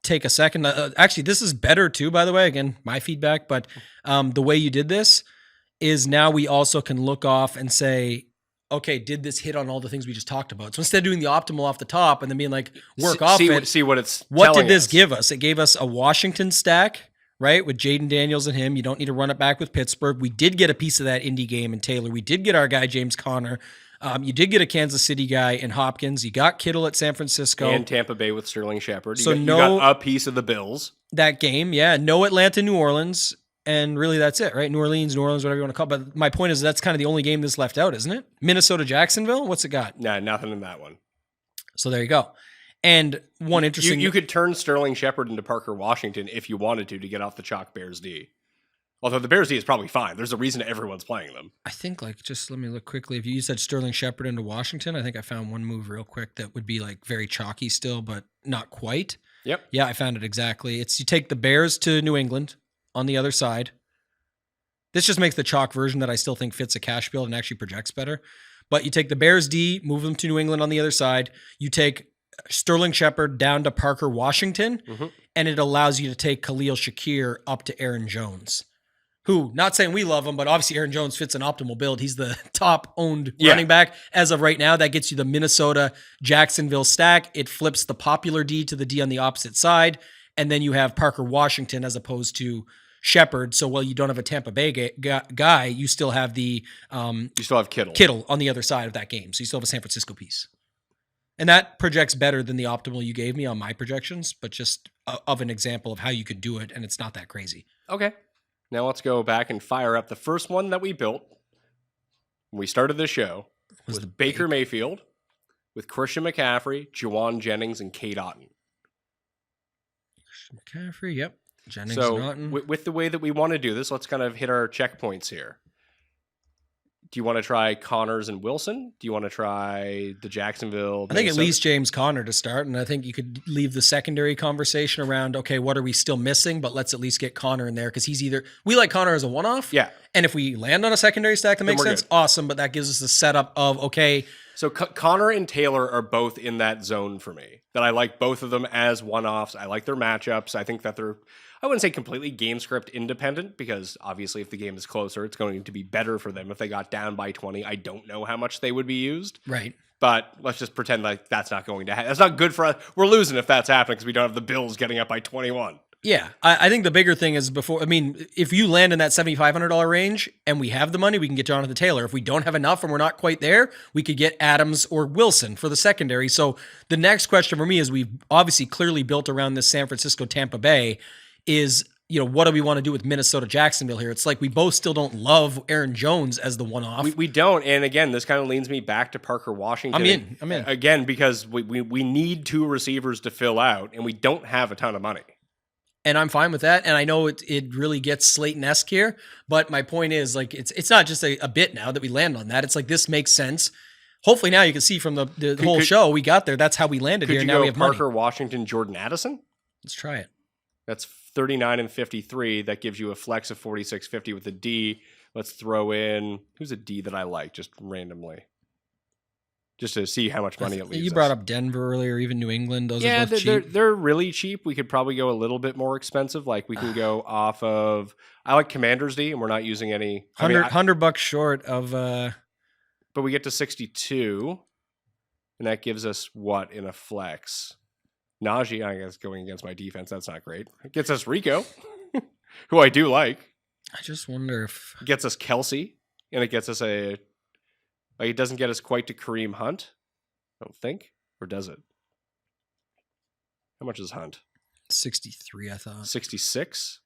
take a second. Actually, this is better too, by the way. Again, my feedback, but the way you did this is now we also can look off and say, okay, did this hit on all the things we just talked about? So instead of doing the optimal off the top and then being like, see what it's what telling did this us. give us? It gave us a Washington stack, right? With Jaden Daniels and him. You don't need to run it back with Pittsburgh. We did get a piece of that Indy game in Taylor. We did get our guy, James Conner. You did get a Kansas City guy in Hopkins. You got Kittle at San Francisco. And Tampa Bay with Sterling Shepard. So you got a piece of the Bills. That game, yeah. No Atlanta, New Orleans. And really, that's it, right? New Orleans, whatever you want to call it. But my point is that's kind of the only game that's left out, isn't it? Minnesota, Jacksonville? What's it got? Nah, nothing in that one. So there you go. And one interesting... You could turn Sterling Shepard into Parker Washington if you wanted to get off the chalk Bears D. Although the Bears D is probably fine. There's a reason everyone's playing them. I think, just let me look quickly. If you said Sterling Shepard into Washington, I think I found one move real quick that would be very chalky still, but not quite. Yep. Yeah, I found it exactly. It's you take the Bears to New England on the other side. This just makes the chalk version that I still think fits a cash build and actually projects better. But you take the Bears D, move them to New England on the other side. You take Sterling Shepard down to Parker Washington, and it allows you to take Khalil Shakir up to Aaron Jones, who, not saying we love him, but obviously Aaron Jones fits an optimal build. He's the top owned running back as of right now. That gets you the Minnesota Jacksonville stack. It flips the popular D to the D on the opposite side. And then you have Parker Washington as opposed to Shepard. So while you don't have a Tampa Bay guy, you still have the you still have Kittle on the other side of that game. So you still have a San Francisco piece. And that projects better than the optimal you gave me on my projections, but just of an example of how you could do it, and it's not that crazy. Okay. Now let's go back and fire up the first one that we built when we started this show was the Baker Mayfield with Christian McCaffrey, Juwan Jennings, and Kate Otten. McCaffrey, yep. Jennings so and Otten. With the way that we want to do this, let's kind of hit our checkpoints here. Do you want to try Connors and Wilson? Do you want to try the Jacksonville? I think at least James Conner to start, and I think you could leave the secondary conversation around, okay, what are we still missing? But let's at least get Conner in there because he's we like Conner as a one-off. Yeah. And if we land on a secondary stack that makes sense, awesome. But that gives us the setup of, okay. So Connor and Taylor are both in that zone for me. That I like both of them as one-offs. I like their matchups. I think that they're, I wouldn't say completely game script independent because obviously if the game is closer, it's going to be better for them. If they got down by 20, I don't know how much they would be used. Right. But let's just pretend like that's not going to happen. That's not good for us. We're losing if that's happening because we don't have the Bills getting up by 21. Yeah, I think the bigger thing is if you land in that $7,500 range and we have the money, we can get Jonathan Taylor. If we don't have enough and we're not quite there, we could get Adams or Wilson for the secondary. So the next question for me is we've obviously clearly built around this San Francisco Tampa Bay is what do we want to do with Minnesota Jacksonville here? It's like we both still don't love Aaron Jones as the one-off. We don't. And again, this kind of leans me back to Parker Washington. I'm in. Again, because we need 2 receivers to fill out, and we don't have a ton of money. And I'm fine with that. And I know it really gets Slayton-esque here, but my point is, like, it's not just a bit now that we land on that. It's like, this makes sense. Hopefully now you can see from the whole show we got there. That's how we landed here. Now we have Parker money. Washington, Jordan Addison? Let's try it. That's 39 and 53. That gives you a flex of 46.50 with a D. Let's throw in, who's a D that I like just randomly, just to see how much money it leaves. You brought up Denver earlier, even New England. Those are both cheap. They're really cheap. We could probably go a little bit more expensive. Like we can go off of, I like Commanders D, and we're not using any. $100 short of. But we get to 62, and that gives us what in a flex? Najee, I guess, going against my defense. That's not great. It gets us Rico, who I do like. I just wonder if it gets us Kelsey, and it gets us it doesn't get us quite to Kareem Hunt, I don't think, or does it? How much is Hunt? 63, I thought. 66.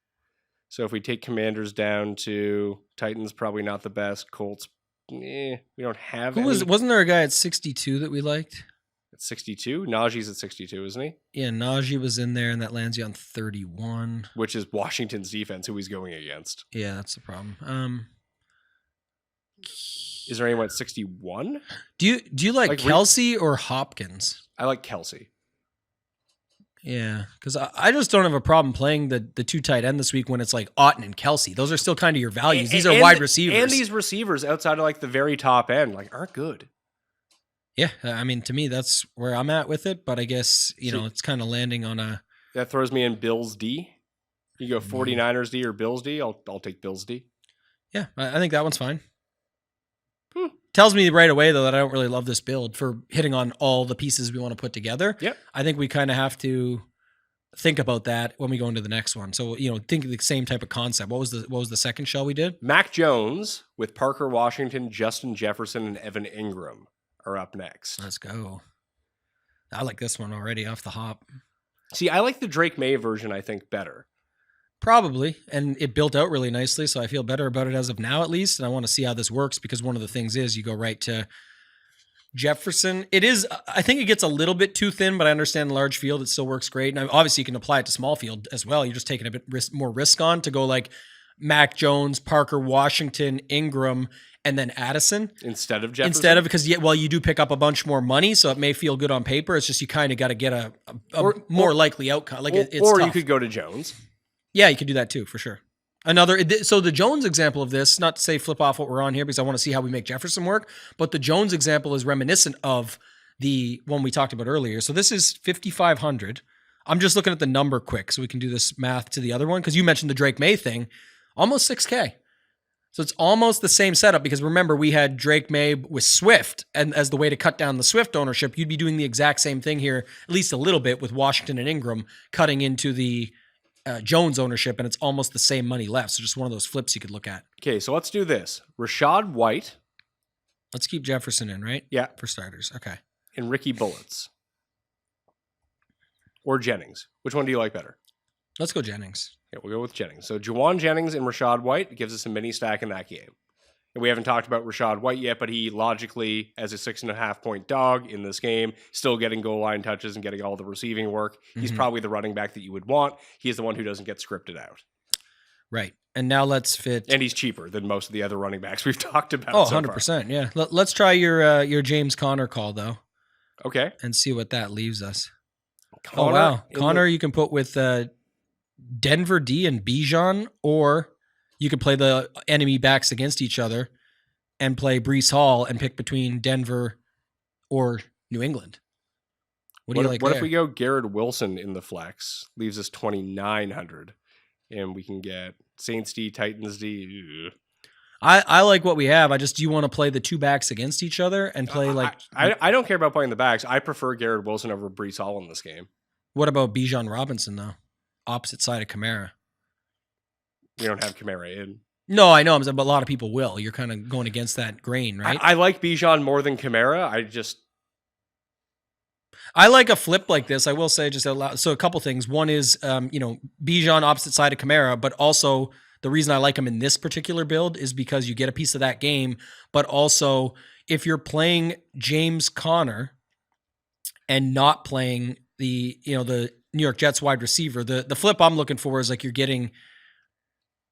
So if we take Commanders down to Titans, probably not the best. Colts, we don't have. Wasn't there a guy at 62 that we liked? At 62? Najee's at 62, isn't he? Yeah, Najee was in there, and that lands you on 31. Which is Washington's defense, who he's going against. Yeah, that's the problem. Is there anyone at 61? Do you like Kelsey or Hopkins? I like Kelsey. Yeah, because I just don't have a problem playing the 2 tight end this week when it's like Otton and Kelsey. Those are still kind of your values. These are wide receivers. And these receivers outside of like the very top end aren't good. Yeah, I mean, to me, that's where I'm at with it. But I guess, it's kind of landing on a... That throws me in Bills D. You go 49ers D or Bills D, I'll take Bills D. Yeah, I think that one's fine. Tells me right away, though, that I don't really love this build for hitting on all the pieces we want to put together. Yep. I think we kind of have to think about that when we go into the next one. So, think of the same type of concept. What was the second shell we did? Mac Jones with Parker Washington, Justin Jefferson, and Evan Ingram are up next. Let's go. I like this one already off the hop. See, I like the Drake May version, I think, better. Probably. And it built out really nicely, so I feel better about it as of now, at least. And I want to see how this works, because one of the things is you go right to Jefferson. I think it gets a little bit too thin, but I understand large field. It still works great. And obviously you can apply it to small field as well. You're just taking a bit more risk on to go like Mac Jones, Parker Washington, Ingram, and then Addison. Instead of Jefferson? Because you do pick up a bunch more money, so it may feel good on paper. It's just you kind of got to get a more likely outcome. It's tough. You could go to Jones. Yeah, you could do that too, for sure. So the Jones example of this, not to say flip off what we're on here because I want to see how we make Jefferson work, but the Jones example is reminiscent of the one we talked about earlier. So this is 5,500. I'm just looking at the number quick so we can do this math to the other one, because you mentioned the Drake May thing, almost 6K. So it's almost the same setup, because remember, we had Drake May with Swift, and as the way to cut down the Swift ownership, you'd be doing the exact same thing here, at least a little bit, with Washington and Ingram cutting into the Jones ownership, and it's almost the same money left. So just one of those flips you could look at. Okay, so let's do this. Rashad White. Let's keep Jefferson in, right? Yeah. For starters. Okay. And Ricky Bullets. Or Jennings. Which one do you like better? Let's go Jennings. Yeah, we'll go with Jennings. So Juwan Jennings and Rashad White gives us a mini stack in that game. And we haven't talked about Rashad White yet, but he logically, as a 6.5 point dog in this game, still getting goal line touches and getting all the receiving work. He's probably the running back that you would want. He is the one who doesn't get scripted out. Right. And now let's fit. And he's cheaper than most of the other running backs we've talked about. Oh, 100%. Yeah. Let's try your James Conner call, though. Okay. And see what that leaves us. Connor, oh, wow. Connor, you can put with Denver D and Bijan, or you could play the enemy backs against each other and play Breece Hall and pick between Denver or New England. What do you like? What if we go Garrett Wilson in the flex? Leaves us 2,900, and we can get Saints D, Titans D. Ugh. I like what we have. Do you want to play the 2 backs against each other and play I don't care about playing the backs. I prefer Garrett Wilson over Breece Hall in this game. What about Bijan Robinson, though? Opposite side of Kamara. We don't have Kamara in. No, I know, but a lot of people will. You're kind of going against that grain, right? I like Bijan more than Kamara. I like a flip like this. I will say just out loud. So a couple things. One is, Bijan opposite side of Kamara, but also the reason I like him in this particular build is because you get a piece of that game. But also, if you're playing James Conner and not playing the New York Jets wide receiver, the flip I'm looking for is like you're getting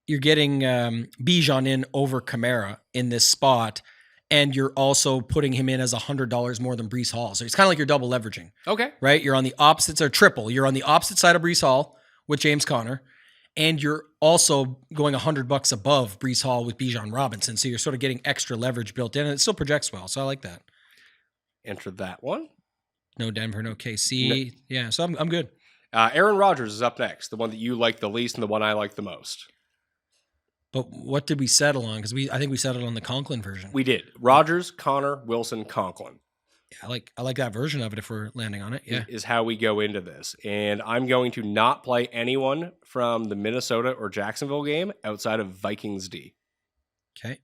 Bijan in over Kamara in this spot. And you're also putting him in as $100 more than Breece Hall. So it's kind of like you're double leveraging. Okay. Right? You're on the opposite, or triple. You're on the opposite side of Breece Hall with James Conner. And you're also going $100 above Breece Hall with Bijan Robinson. So you're sort of getting extra leverage built in. And it still projects well. So I like that. Enter that one. No Denver, no KC. No. Yeah, so I'm good. Aaron Rodgers is up next. The one that you like the least and the one I like the most. But what did we settle on? Because I think we settled on the Conklin version. We did. Rodgers, Connor, Wilson, Conklin. Yeah, I like that version of it if we're landing on it. Yeah. Is how we go into this. And I'm going to not play anyone from the Minnesota or Jacksonville game outside of Vikings D. Okay.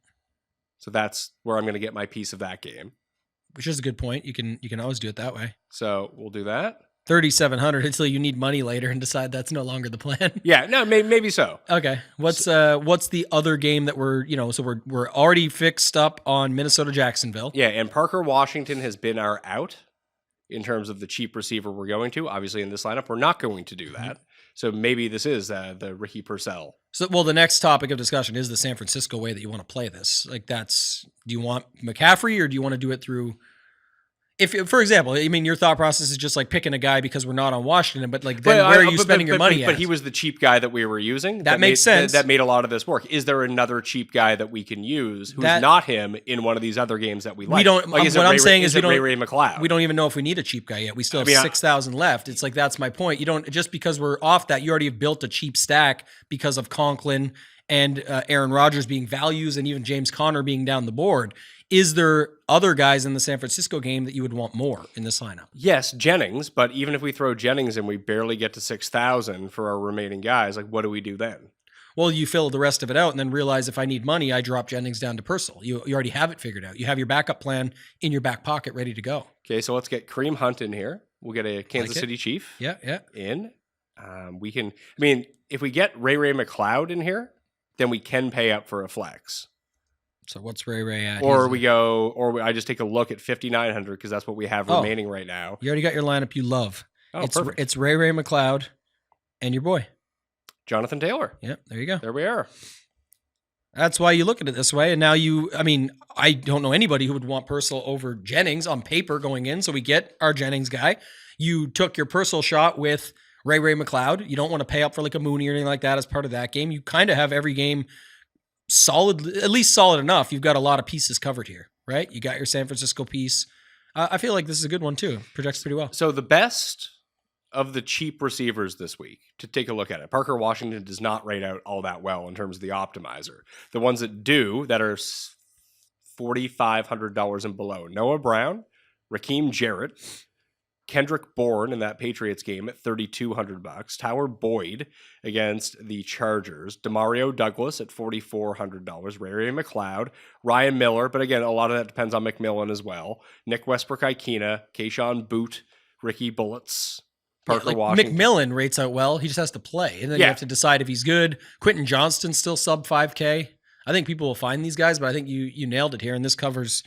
So that's where I'm going to get my piece of that game. Which is a good point. You can always do it that way. So we'll do that. 3,700 until you need money later and decide that's no longer the plan. Yeah, no, maybe so. Okay. What's the other game that we're already fixed up on Minnesota Jacksonville? Yeah, and Parker Washington has been our out in terms of the cheap receiver we're going to. Obviously, in this lineup, we're not going to do that. Mm-hmm. So maybe this is the Ricky Purcell. So, the next topic of discussion is the San Francisco way that you want to play this. Like, do you want McCaffrey or do you want to do it through? If, for example, I mean, your thought process is just like picking a guy because we're not on Washington, but like, then where are you spending your money at? But he was the cheap guy that we were using. That makes sense. That made a lot of this work. Is there another cheap guy that we can use who's not him in one of these other games that we like? We don't. Like, what I'm saying is, Ray McLeod. We don't even know if we need a cheap guy yet. We still have 6,000 left. It's like, that's my point. You don't, just because we're off that, you already have built a cheap stack because of Conklin and Aaron Rodgers being values and even James Conner being down the board. Is there other guys in the San Francisco game that you would want more in this lineup? Yes, Jennings, but even if we throw Jennings and we barely get to 6,000 for our remaining guys, like, what do we do then? Well, you fill the rest of it out and then realize if I need money, I drop Jennings down to Purcell. You already have it figured out. You have your backup plan in your back pocket ready to go. Okay, so let's get Kareem Hunt in here. We'll get a Kansas City Chief in. If we get Ray McLeod in here, then we can pay up for a flex. So what's Ray at? I just take a look at 5,900 because that's what we have remaining right now. You already got your lineup you love. Oh, perfect. It's Ray McLeod and your boy. Jonathan Taylor. Yeah, there you go. There we are. That's why you look at it this way. And now I don't know anybody who would want Purcell over Jennings on paper going in. So we get our Jennings guy. You took your Purcell shot with Ray McLeod. You don't want to pay up for like a Mooney or anything like that as part of that game. You kind of have every game solid, at least solid enough. You've got a lot of pieces covered here, right? You got your San Francisco piece. I feel like this is a good one too. Projects pretty well. So the best of the cheap receivers this week, to take a look at it, Parker Washington does not rate out all that well in terms of the optimizer. The ones that do, that are $4,500 and below: Noah Brown, Raheem Jarrett, Kendrick Bourne in that Patriots game at $3,200, Tyler Boyd against the Chargers, Demario Douglas at $4,400, Ray McLeod, Ryan Miller, but again, a lot of that depends on McMillan as well, Nick Westbrook-Ikena, Keyshawn Boot, Ricky Bullets, Parker Washington. McMillan rates out well. He just has to play, and then you have to decide if he's good. Quentin Johnston's still sub 5K. I think people will find these guys, but I think you nailed it here, and this covers.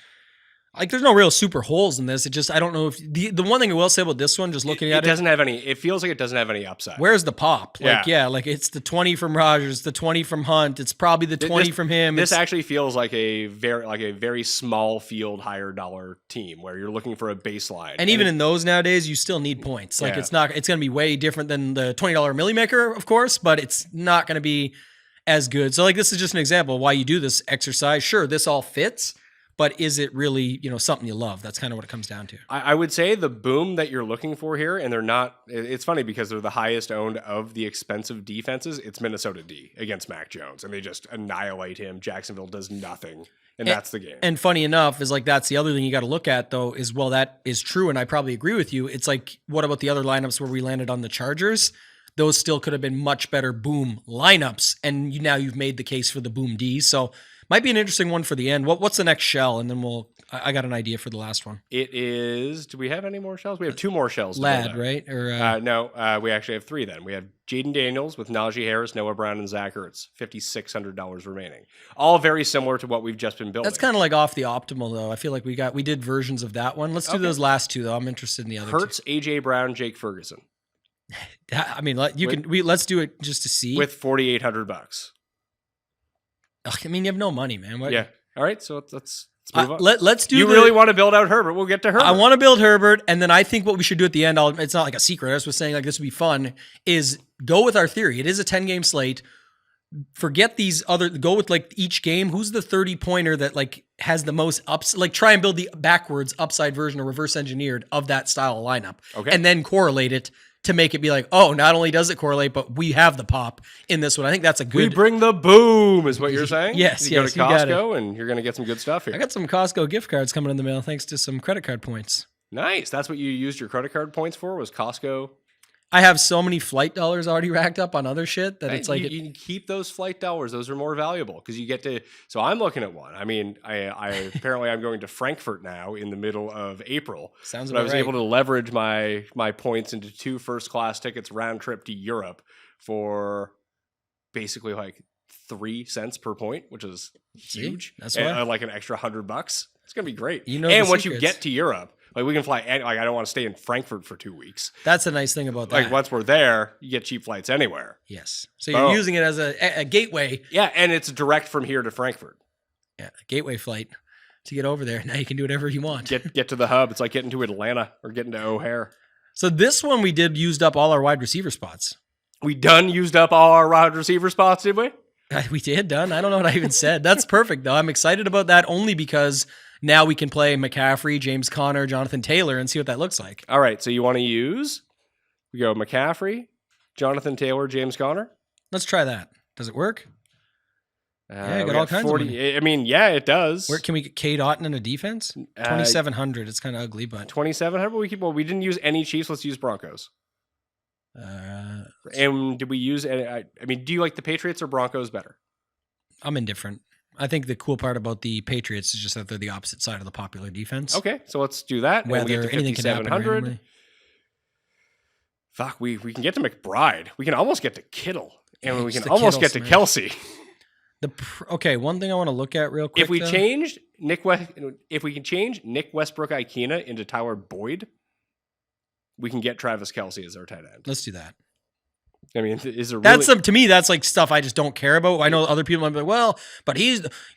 Like, there's no real super holes in this. It just, I don't know if the one thing I will say about this one, just looking at it, doesn't have any. It feels like it doesn't have any upside. Where's the pop? Like, like it's the 20 from Rodgers, the 20 from Hunt. It's probably the 20 from him. This actually feels like a very small field, higher dollar team where you're looking for a baseline. And even in those nowadays, you still need points. Like it's going to be way different than the $20 Millie Maker, of course, but it's not going to be as good. So like, this is just an example of why you do this exercise. Sure, this all fits. But is it really, something you love? That's kind of what it comes down to. I would say the boom that you're looking for here, and they're not, it's funny because they're the highest owned of the expensive defenses. It's Minnesota D against Mac Jones, and they just annihilate him. Jacksonville does nothing, and that's the game. And funny enough, is like, that's the other thing you got to look at, though, is, well, that is true, and I probably agree with you. It's like, what about the other lineups where we landed on the Chargers? Those still could have been much better boom lineups, and now you've made the case for the boom D. So might be an interesting one for the end. What's the next shell? And then we'll I got an idea for the last one. It is. Do we have any more shells? We have 2 more shells. Lad, right? Or no, we actually have 3 then. We have Jaden Daniels with Najee Harris, Noah Brown, and Zach Ertz. $5,600 remaining. All very similar to what we've just been building. that's kind of like off the optimal though. I feel like we did versions of that one. Let's do those last 2 though. I'm interested in the other Hurts, AJ Brown, Jake Ferguson. 2. I mean, let's do it just to see. With $4,800. I mean, you have no money, man. What? Yeah. All right. So let's move on. Let's do. You really want to build out Herbert? We'll get to Herbert. I want to build Herbert, and then I think what we should do at the end. It's not like a secret. I was saying like this would be fun. Is go with our theory. It is a 10-game slate. Forget these other. Go with like each game. Who's the 30-pointer that like has the most ups? Like try and build the backwards upside version or reverse engineered of that style of lineup. Okay. And then correlate it to make it be like, oh, not only does it correlate, but we have the pop in this one. I think that's a good. We bring the boom, is what you're saying? Yes, you yes, go you to got Costco and you're going to get some good stuff here. I got some Costco gift cards coming in the mail thanks to some credit card points. Nice. That's what you used your credit card points for, was Costco? I have so many flight dollars already racked up on other shit that it's like you can keep those flight dollars. Those are more valuable because you get to. So I'm looking at one. I mean, I apparently I'm going to Frankfurt now in the middle of April. Sounds but about I was right. able to leverage my points into 2 first-class tickets round trip to Europe for basically like 3 cents per point, which is huge. That's and, why. like an extra $100. It's gonna be great. You know and the once you secrets. get to Europe. Like we can fly, like I don't want to stay in Frankfurt for 2 weeks. That's a nice thing about that. Like once we're there, you get cheap flights anywhere. Yes. So you're Oh. using it as a gateway. Yeah, and it's direct from here to Frankfurt. Yeah, a gateway flight to get over there. Now you can do whatever you want. Get to the hub. It's like getting to Atlanta or getting to O'Hare. So this one we used up all our wide receiver spots. We used up all our wide receiver spots, did we? We done. I don't know what I even said. That's perfect though. I'm excited about that only because now we can play McCaffrey, James Conner, Jonathan Taylor, and see what that looks like. All right, so you want to use, we go McCaffrey, Jonathan Taylor, James Conner. Let's try that. Does it work? Yeah, We got all kinds of money. I mean, yeah, it does. Where can we get Cade Otton in a defense? 2,700. It's kind of ugly, but 2,700. We didn't use any Chiefs. Let's use Broncos. And did we use any? I mean, do you like the Patriots or Broncos better? I'm indifferent. I think the cool part about the Patriots is just that they're the opposite side of the popular defense. Okay, so let's do that. And we Whether get to anything can happen 5,700. randomly. Fuck, we can get to McBride. We can almost get to Kittle. And we It's can the almost Kittle get to smash. Kelsey. Okay, one thing I want to look at real quick. If we though, changed if we can change Nick Westbrook-Ikena into Tyler Boyd, we can get Travis Kelsey as our tight end. let's do that. I mean, is there That's really... to me, that's like stuff I just don't care about. I know other people might be like, well, but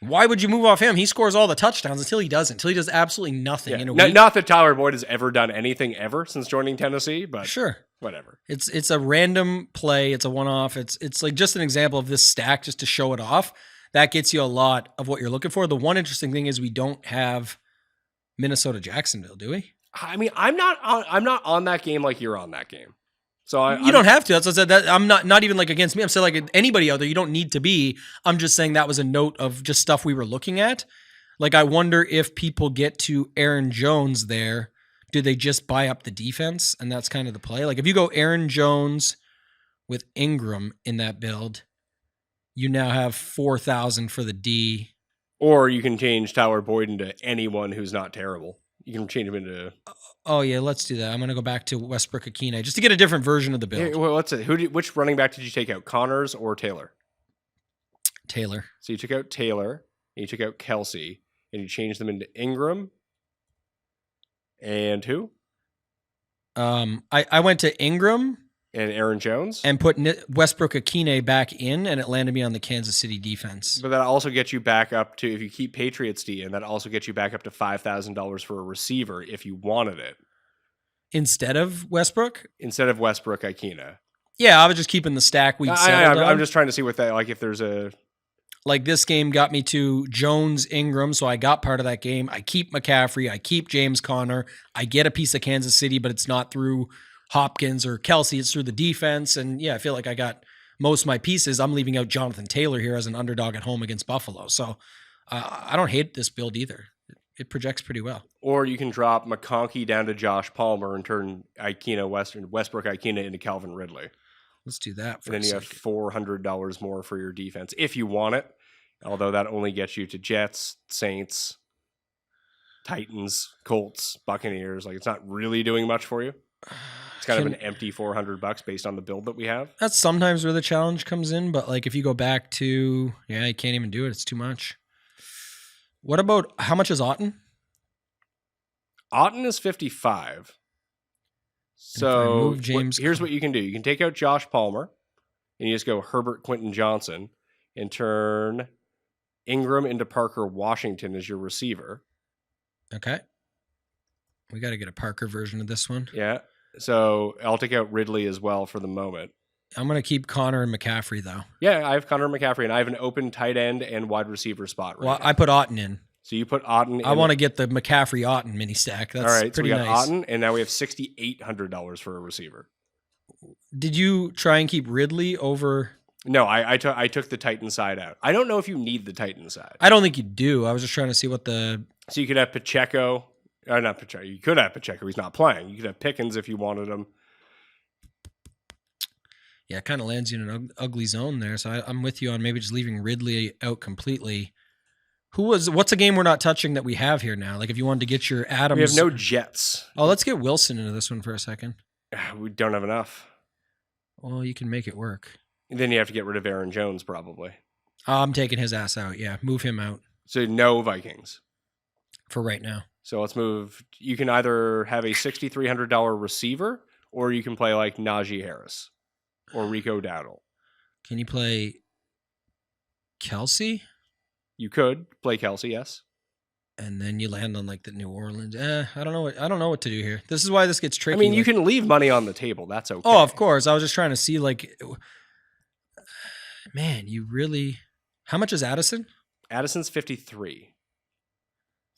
why would you move off him? He scores all the touchdowns until he doesn't, until he does absolutely nothing in a week. Not that Tyler Boyd has ever done anything ever since joining Tennessee, but Sure. whatever. It's a random play. It's a one-off. It's like just an example of this stack just to show it off. That gets you a lot of what you're looking for. The one interesting thing is we don't have Minnesota Jacksonville, do we? I mean, I'm not on that game like you're on that game. So You don't have to. That's what I said. That I'm not even like against me. I'm saying like anybody out there, you don't need to be. I'm just saying that was a note of just stuff we were looking at. Like I wonder if people get to Aaron Jones there, do they just buy up the defense? And that's kind of the play. Like if you go Aaron Jones with Ingram in that build, you now have 4,000 for the D. Or you can change Tyler Boyd into anyone who's not terrible. You can change him into. Oh yeah, let's do that. I'm gonna go back to Westbrook-Ikene just to get a different version of the build. Hey, well, what's it? Which running back did you take out? Connors or Taylor? Taylor. So you took out Taylor, and you took out Kelsey, and you changed them into Ingram. And who? I went to Ingram And Aaron Jones. and put Westbrook-Ikene back in, and it landed me on the Kansas City defense. But that also gets you back up to, if you keep Patriots D in, that also gets you back up to $5,000 for a receiver if you wanted it. Instead of Westbrook? Instead of Westbrook-Ikena. Yeah, I was just keeping the stack we'd settled on. I'm just trying to see what that, like if there's a... Like this game got me to Jones, Ingram, so I got part of that game. I keep McCaffrey. I keep James Conner. I get a piece of Kansas City, but it's not through Hopkins or Kelsey. It's through the defense. And yeah, I feel like I got most of my pieces. I'm leaving out Jonathan Taylor here as an underdog at home against Buffalo. So I don't hate this build either. It projects pretty well. Or you can drop McConkey down to Josh Palmer and turn Westbrook-Ikena into Calvin Ridley. Let's do that for And then you have $400 more for your defense if you want it. Although that only gets you to Jets, Saints, Titans, Colts, Buccaneers. Like, it's not really doing much for you. It's kind of an empty $400 based on the build that we have. That's sometimes where the challenge comes in, but like if you go back to, you can't even do it. It's too much. What about, how much is Otten? Otten is 55. So here's what you can do. You can take out Josh Palmer and you just go Herbert Quentin Johnson and turn Ingram into Parker Washington as your receiver. Okay. We got to get a Parker version of this one. Yeah. So I'll take out Ridley as well for the moment. I'm going to keep Connor and McCaffrey, though. Yeah, I have Connor and McCaffrey, and I have an open tight end and wide receiver spot right now. I put Otten in. So you put Otten in. I want to get the McCaffrey Otten mini stack. That's all right, pretty so we got nice. Otten, and now we have $6,800 for a receiver. Did you try and keep Ridley over? No, I took the Titan side out. I don't know if you need the Titan side. I don't think you do. I was just trying to see what the... So you could have Pacheco. Or not Pacheco. You could have Pacheco. He's not playing. You could have Pickens if you wanted him. Yeah, it kind of lands you in an ugly zone there. So I'm with you on maybe just leaving Ridley out completely. What's a game we're not touching that we have here now? Like if you wanted to get your Adams. We have no Jets. Oh, let's get Wilson into this one for a second. We don't have enough. Well, you can make it work. And then you have to get rid of Aaron Jones probably. I'm taking his ass out. Yeah, move him out. So no Vikings. For right now. So let's move. You can either have a $6,300 receiver or you can play like Najee Harris or Rico Dowdle. Can you play Kelsey? You could play Kelsey, yes. And then you land on like the New Orleans. I don't know what to do here. This is why this gets tricky. I mean, you can leave money on the table. That's okay. Oh, of course. I was just trying to see like, man, you really. How much is Addison? Addison's 53.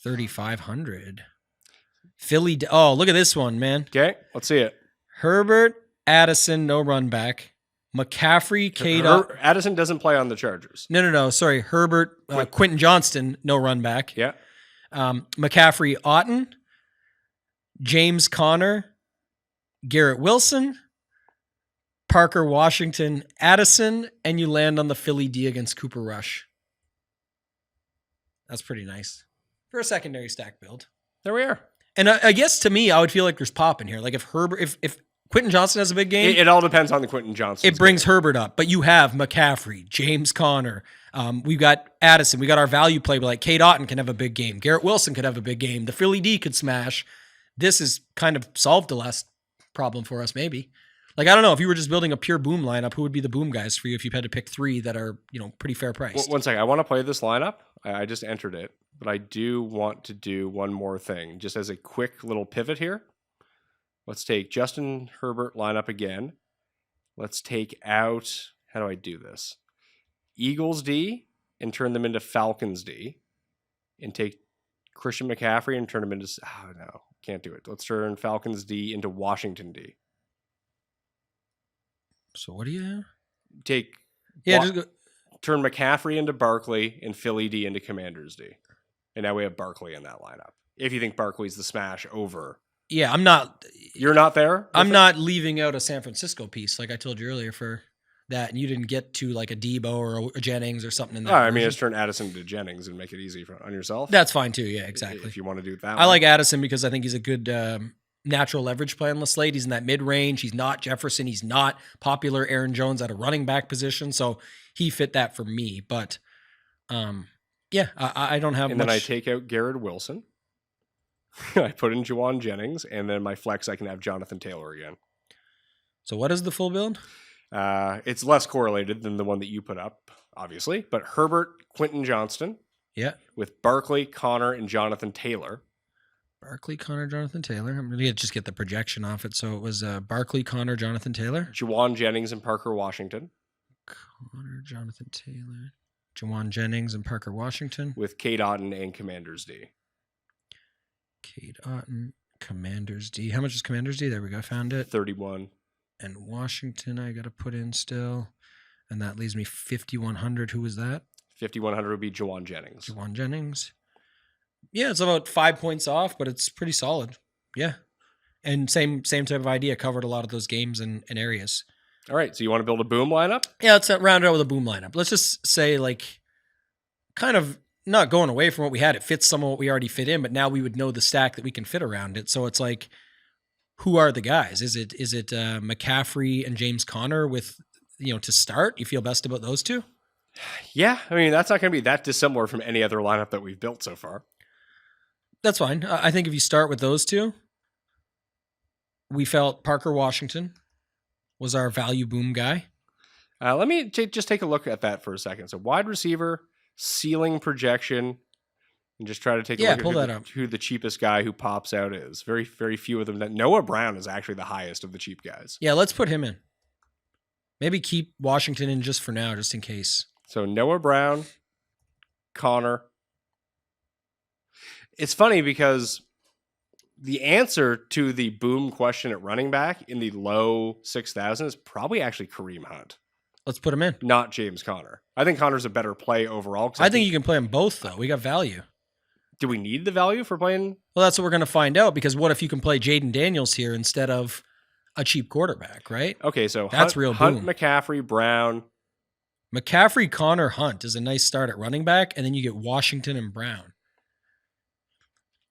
3,500. Philly. Oh, look at this one, man. Okay, let's see it. Herbert, Addison, no run back. McCaffrey, Kate. Addison doesn't play on the Chargers. No. Sorry. Herbert, Quentin Johnston, no run back. Yeah. McCaffrey, Otten, James Conner, Garrett Wilson, Parker Washington, Addison, and you land on the Philly D against Cooper Rush. That's pretty nice for a secondary stack build. There we are. And I guess to me, I would feel like there's pop in here. Like if Quentin Johnson has a big game, it all depends on the Quentin Johnson. It brings Herbert up, but you have McCaffrey, James Conner. We've got Addison. We got our value play, but like Kate Otten can have a big game. Garrett Wilson could have a big game. The Philly D could smash. This is kind of solved the last problem for us, maybe. Like, I don't know, if you were just building a pure boom lineup, who would be the boom guys for you if you had to pick three that are, pretty fair priced? One second. I want to play this lineup. I just entered it, but I do want to do one more thing, just as a quick little pivot here. Let's take Justin Herbert lineup again. Let's take out, how do I do this? Eagles D and turn them into Falcons D. And take Christian McCaffrey and turn them into, no, can't do it. Let's turn Falcons D into Washington D. So what do you have? Take turn McCaffrey into Barkley and Philly D into Commanders D. And now we have Barkley in that lineup. If you think Barkley's the smash over. Yeah, I'm not. You're not there? I'm not leaving out a San Francisco piece like I told you earlier for that. And you didn't get to like a Debo or a Jennings or something in that. I mean, just turn Addison to Jennings and make it easy on yourself. That's fine too. Yeah, exactly. If you want to do it that way. I like Addison because I think he's a good natural leverage play on the slate. He's in that mid-range. He's not Jefferson. He's not popular Aaron Jones at a running back position. So he fit that for me. But yeah, I don't have and much. Then I take out Garrett Wilson. I put in Juwan Jennings. And then my flex, I can have Jonathan Taylor again. So what is the full build? It's less correlated than the one that you put up, obviously. But Herbert, Quentin Johnston. Yeah. With Barkley, Connor, and Jonathan Taylor. Barkley, Connor, Jonathan Taylor. I'm going to just get the projection off it. So it was Barkley, Connor, Jonathan Taylor. Juwan Jennings and Parker Washington. Connor, Jonathan Taylor. Juwan Jennings and Parker Washington. With Kate Otten and Commanders D. Kate Otten, Commanders D. How much is Commanders D? There we go. Found it. 31. And Washington I got to put in still. And that leaves me 5,100. Who was that? 5,100 would be Juwan Jennings. Juwan Jennings. Yeah, it's about 5 points off, but it's pretty solid. Yeah. And same type of idea. Covered a lot of those games and areas. All right. So you want to build a boom lineup? Yeah, let's round it out with a boom lineup. Let's just say like kind of not going away from what we had. It fits some of what we already fit in, but now we would know the stack that we can fit around it. So it's like, who are the guys? Is it McCaffrey and James Conner with, to start? You feel best about those two? Yeah, I mean, that's not going to be that dissimilar from any other lineup that we've built so far. That's fine. I think if you start with those two, we felt Parker Washington was our value boom guy. Let me just take a look at that for a second. So wide receiver, ceiling projection, and just try to take a look at who the cheapest guy who pops out is. Very, very few of them. Noah Brown is actually the highest of the cheap guys. Yeah, let's put him in. Maybe keep Washington in just for now, just in case. So Noah Brown, Connor. It's funny because the answer to the boom question at running back in the low 6,000 is probably actually Kareem Hunt. Let's put him in. Not James Conner. I think Connor's a better play overall. I think you can play them both, though. We got value. Do we need the value for playing? Well, that's what we're going to find out, because what if you can play Jaden Daniels here instead of a cheap quarterback, right? Okay, so that's real boom. Hunt, McCaffrey, Brown. McCaffrey, Connor, Hunt is a nice start at running back, and then you get Washington and Brown.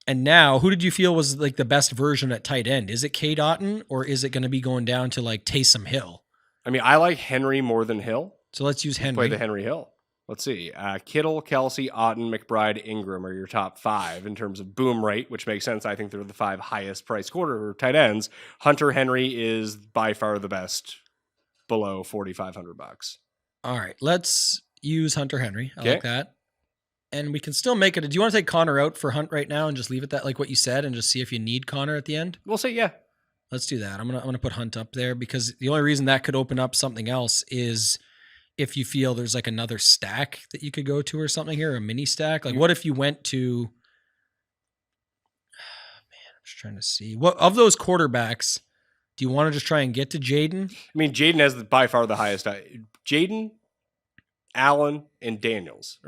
And now, who did you feel was like the best version at tight end? Is it Cade Otton, or is it going to be going down to like Taysom Hill? I mean, I like Henry more than Hill. So let's use Henry. Play the Henry Hill. Let's see. Kittle, Kelsey, Otton, McBride, Ingram are your top 5 in terms of boom rate, which makes sense. I think they're the 5 highest priced quarter tight ends. Hunter Henry is by far the best below $4,500. All right, let's use Hunter Henry. I like that. And we can still make it. Do you want to take Connor out for Hunt right now and just leave it that, like what you said, and just see if you need Connor at the end? We'll say yeah. Let's do that. I'm gonna put Hunt up there, because the only reason that could open up something else is if you feel there's like another stack that you could go to or something here, a mini stack. Like, what if you went to? Man, I'm just trying to see what of those quarterbacks. Do you want to just try and get to Jaden? I mean, Jaden has by far the highest. Jaden, Allen, and Daniels.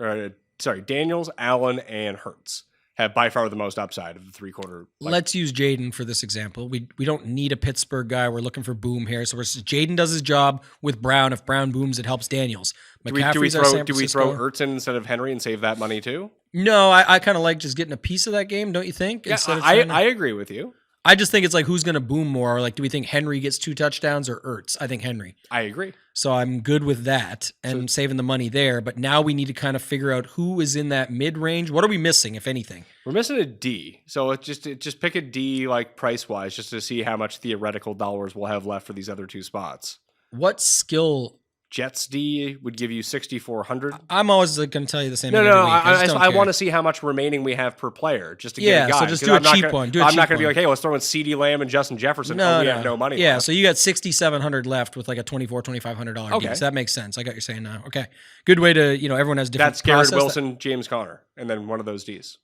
Daniels, Allen, and Hurts have by far the most upside of the 3-quarter. Let's use Jaden for this example. We don't need a Pittsburgh guy. We're looking for boom here. So Jaden does his job with Brown. If Brown booms, it helps Daniels. Do we throw Ertz in instead of Henry and save that money too? No, I kind of like just getting a piece of that game, don't you think? Yeah, I agree with you. I just think it's like, who's going to boom more? Like, do we think Henry gets 2 touchdowns or Ertz? I think Henry. I agree. So I'm good with that and saving the money there. But now we need to kind of figure out who is in that mid-range. What are we missing, if anything? We're missing a D. So it just pick a D, like price-wise, just to see how much theoretical dollars we'll have left for these other 2 spots. What skill? Jets D would give you 6,400. I'm always going to tell you the same. No. I want to see how much remaining we have per player, just to get a guide. So just do a cheap one. I'm not going to be like, hey, let's throw in CeeDee Lamb and Justin Jefferson. We have no money. Yeah, left. so you got $6,700 left with like a $2,500 okay. D. So that makes sense. I got what you're saying now. Okay, good way to everyone has different. That's Garrett Wilson, James Conner, and then one of those Ds.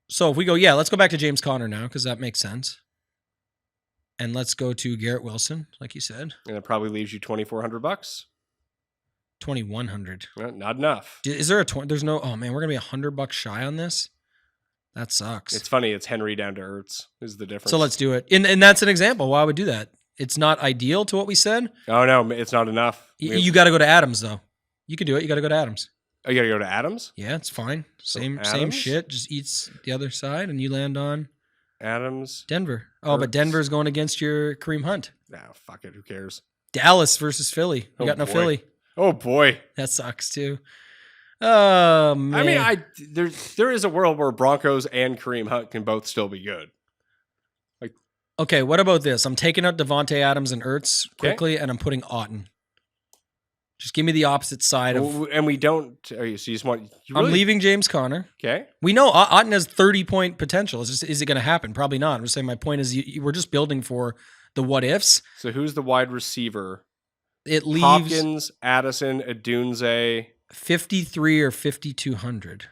So if we go, let's go back to James Conner now, because that makes sense. And let's go to Garrett Wilson, like you said. And it probably leaves you $2,400. 2,100. Not enough. Is there a 20? There's no. Oh man, we're gonna be $100 shy on this. That sucks. It's funny. It's Henry down to Ertz is the difference. So let's do it. And that's an example. Why I would do that. It's not ideal to what we said. Oh no, it's not enough. You got to go to Adams though. You could do it. You got to go to Adams. Oh, you got to go to Adams? Yeah, it's fine. Same Adams? shit. Just eats the other side, and you land on Adams. Denver. Oh, but Denver's going against your Kareem Hunt. Nah, fuck it. Who cares? Dallas versus Philly. You got no Philly. Oh boy, that sucks too. Oh man. I mean, there is a world where Broncos and Kareem Hunt can both still be good. Okay, what about this? I'm taking out Devontae Adams and Ertz quickly, and I'm putting Otton. Just give me the opposite side of. And we don't. So you just want. I'm leaving James Conner. Okay. We know Otton has 30-point potential. Is it going to happen? Probably not. I'm just saying. My point is, we're just building for the what ifs. So who's the wide receiver? It leaves Hopkins, Addison, Adunze, 53 or 5,200.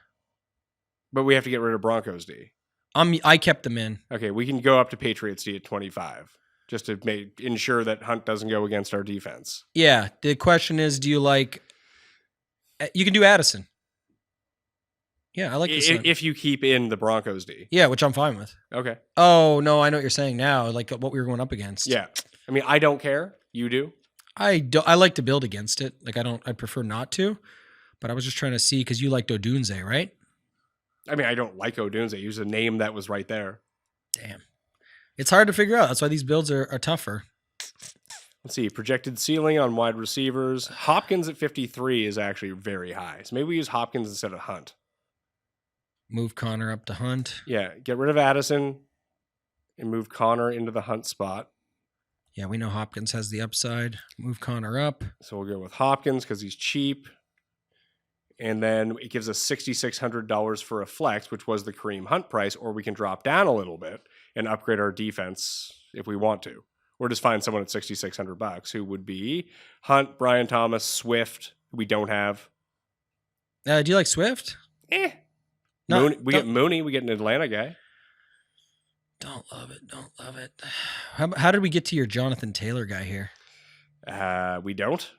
But we have to get rid of Broncos D. I kept them in. Okay, we can go up to Patriots D at 25, just to ensure that Hunt doesn't go against our defense. Yeah, the question is, do you like? You can do Addison. Yeah, I like this. If you keep in the Broncos D. Yeah, which I'm fine with. Okay. Oh no, I know what you're saying now. Like what we were going up against. Yeah, I mean, I don't care. You do. I like to build against it. Like I prefer not to. But I was just trying to see because you liked Odunze, right? I mean, I don't like Odunze. Use a name that was right there. Damn. It's hard to figure out. That's why these builds are tougher. Let's see. Projected ceiling on wide receivers. Hopkins at 53 is actually very high. So maybe we use Hopkins instead of Hunt. Move Connor up to Hunt. Yeah. Get rid of Addison and move Connor into the Hunt spot. Yeah, we know Hopkins has the upside. Move Connor up. So we'll go with Hopkins because he's cheap. And then it gives us $6,600 for a flex, which was the Kareem Hunt price, or we can drop down a little bit and upgrade our defense if we want to. Or just find someone at $6,600 who would be Hunt, Brian Thomas, Swift, who we don't have. Do you like Swift? No, Mooney, we get Mooney. We get an Atlanta guy. Don't love it. Don't love it. How did we get to your Jonathan Taylor guy here? We don't.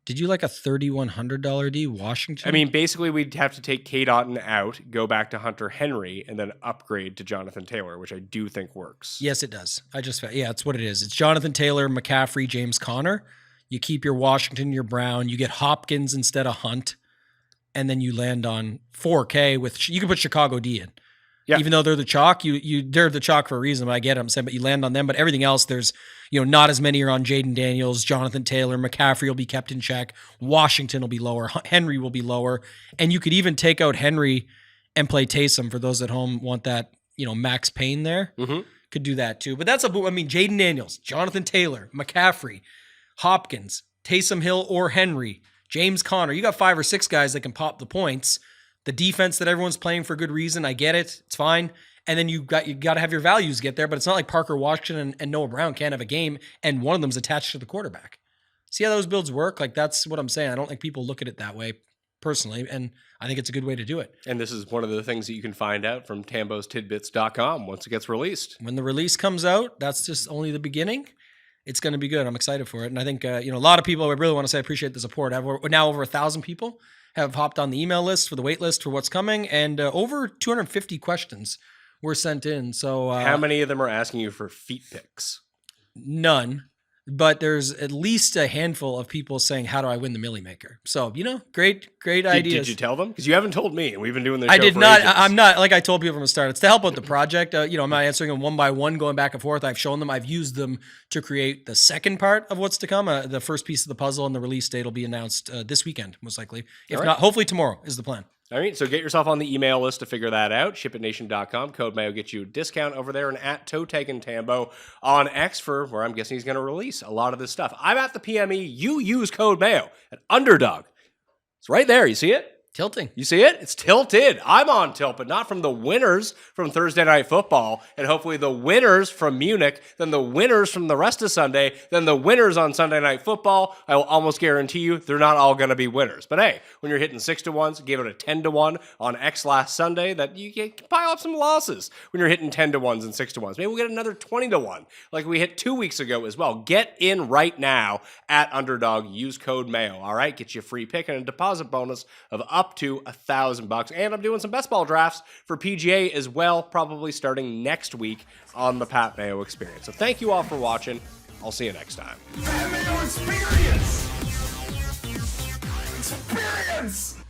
Did you like a $3,100 D Washington? I mean, basically, we'd have to take K. Dotton out, go back to Hunter Henry, and then upgrade to Jonathan Taylor, which I do think works. Yes, it does. Yeah, it's what it is. It's Jonathan Taylor, McCaffrey, James Conner. You keep your Washington, your Brown. You get Hopkins instead of Hunt, and then you land on 4K with. You can put Chicago D in. Yeah. Even though they're the chalk, they're the chalk for a reason. But I get it. I'm saying, but you land on them. But everything else, there's not as many are on Jaden Daniels, Jonathan Taylor, McCaffrey will be kept in check. Washington will be lower. Henry will be lower, and you could even take out Henry and play Taysom for those at home want that Max Payne there. Mm-hmm. Could do that too. But that's Jaden Daniels, Jonathan Taylor, McCaffrey, Hopkins, Taysom Hill or Henry, James Conner. You got 5 or 6 guys that can pop the points. The defense that everyone's playing for good reason. I get it. It's fine. And then you got to have your values get there, but it's not like Parker Washington and Noah Brown can't have a game and one of them's attached to the quarterback. See how those builds work? Like, that's what I'm saying. I don't think people look at it that way personally, and I think it's a good way to do it. And this is one of the things that you can find out from tambostidbits.com once it gets released. When the release comes out, that's just only the beginning. It's going to be good. I'm excited for it. And I think, a lot of people, I really want to say I appreciate the support. We're now over 1,000 people have hopped on the email list for the wait list for what's coming, and over 250 questions were sent in. So how many of them are asking you for feet picks? None, but there's at least a handful of people saying, how do I win the Millie Maker? So, great ideas. Did you tell them? Because you haven't told me, and we've been doing this show I did for not. ages. I'm not, like I told people from the start, it's to help out the project. I'm not answering them one by one, going back and forth. I've shown them. I've used them to create the second part of what's to come. The first piece of the puzzle, and the release date will be announced this weekend, most likely. If not, hopefully tomorrow is the plan. All right, so get yourself on the email list to figure that out. ShipItNation.com. Code Mayo gets you a discount over there, and at ToeTaginTambo on X for where I'm guessing he's going to release a lot of this stuff. I'm at the PME. You use code Mayo at Underdog. It's right there. You see it? Tilting. You see it? It's tilted. I'm on tilt, but not from the winners from Thursday Night Football, and hopefully the winners from Munich, then the winners from the rest of Sunday, then the winners on Sunday Night Football. I will almost guarantee you they're not all going to be winners. But hey, when you're hitting 6-1s, gave it a 10-1 on X last Sunday, that you can pile up some losses when you're hitting 10-1s and 6-1s. Maybe we'll get another 20-1 like we hit 2 weeks ago as well. Get in right now at Underdog. Use code Mayo. All right, get you a free pick and a deposit bonus of up to $1,000. And I'm doing some best ball drafts for PGA as well, probably starting next week on the Pat Mayo Experience. So thank you all for watching. I'll see you next time. Pat Mayo Experience! Experience!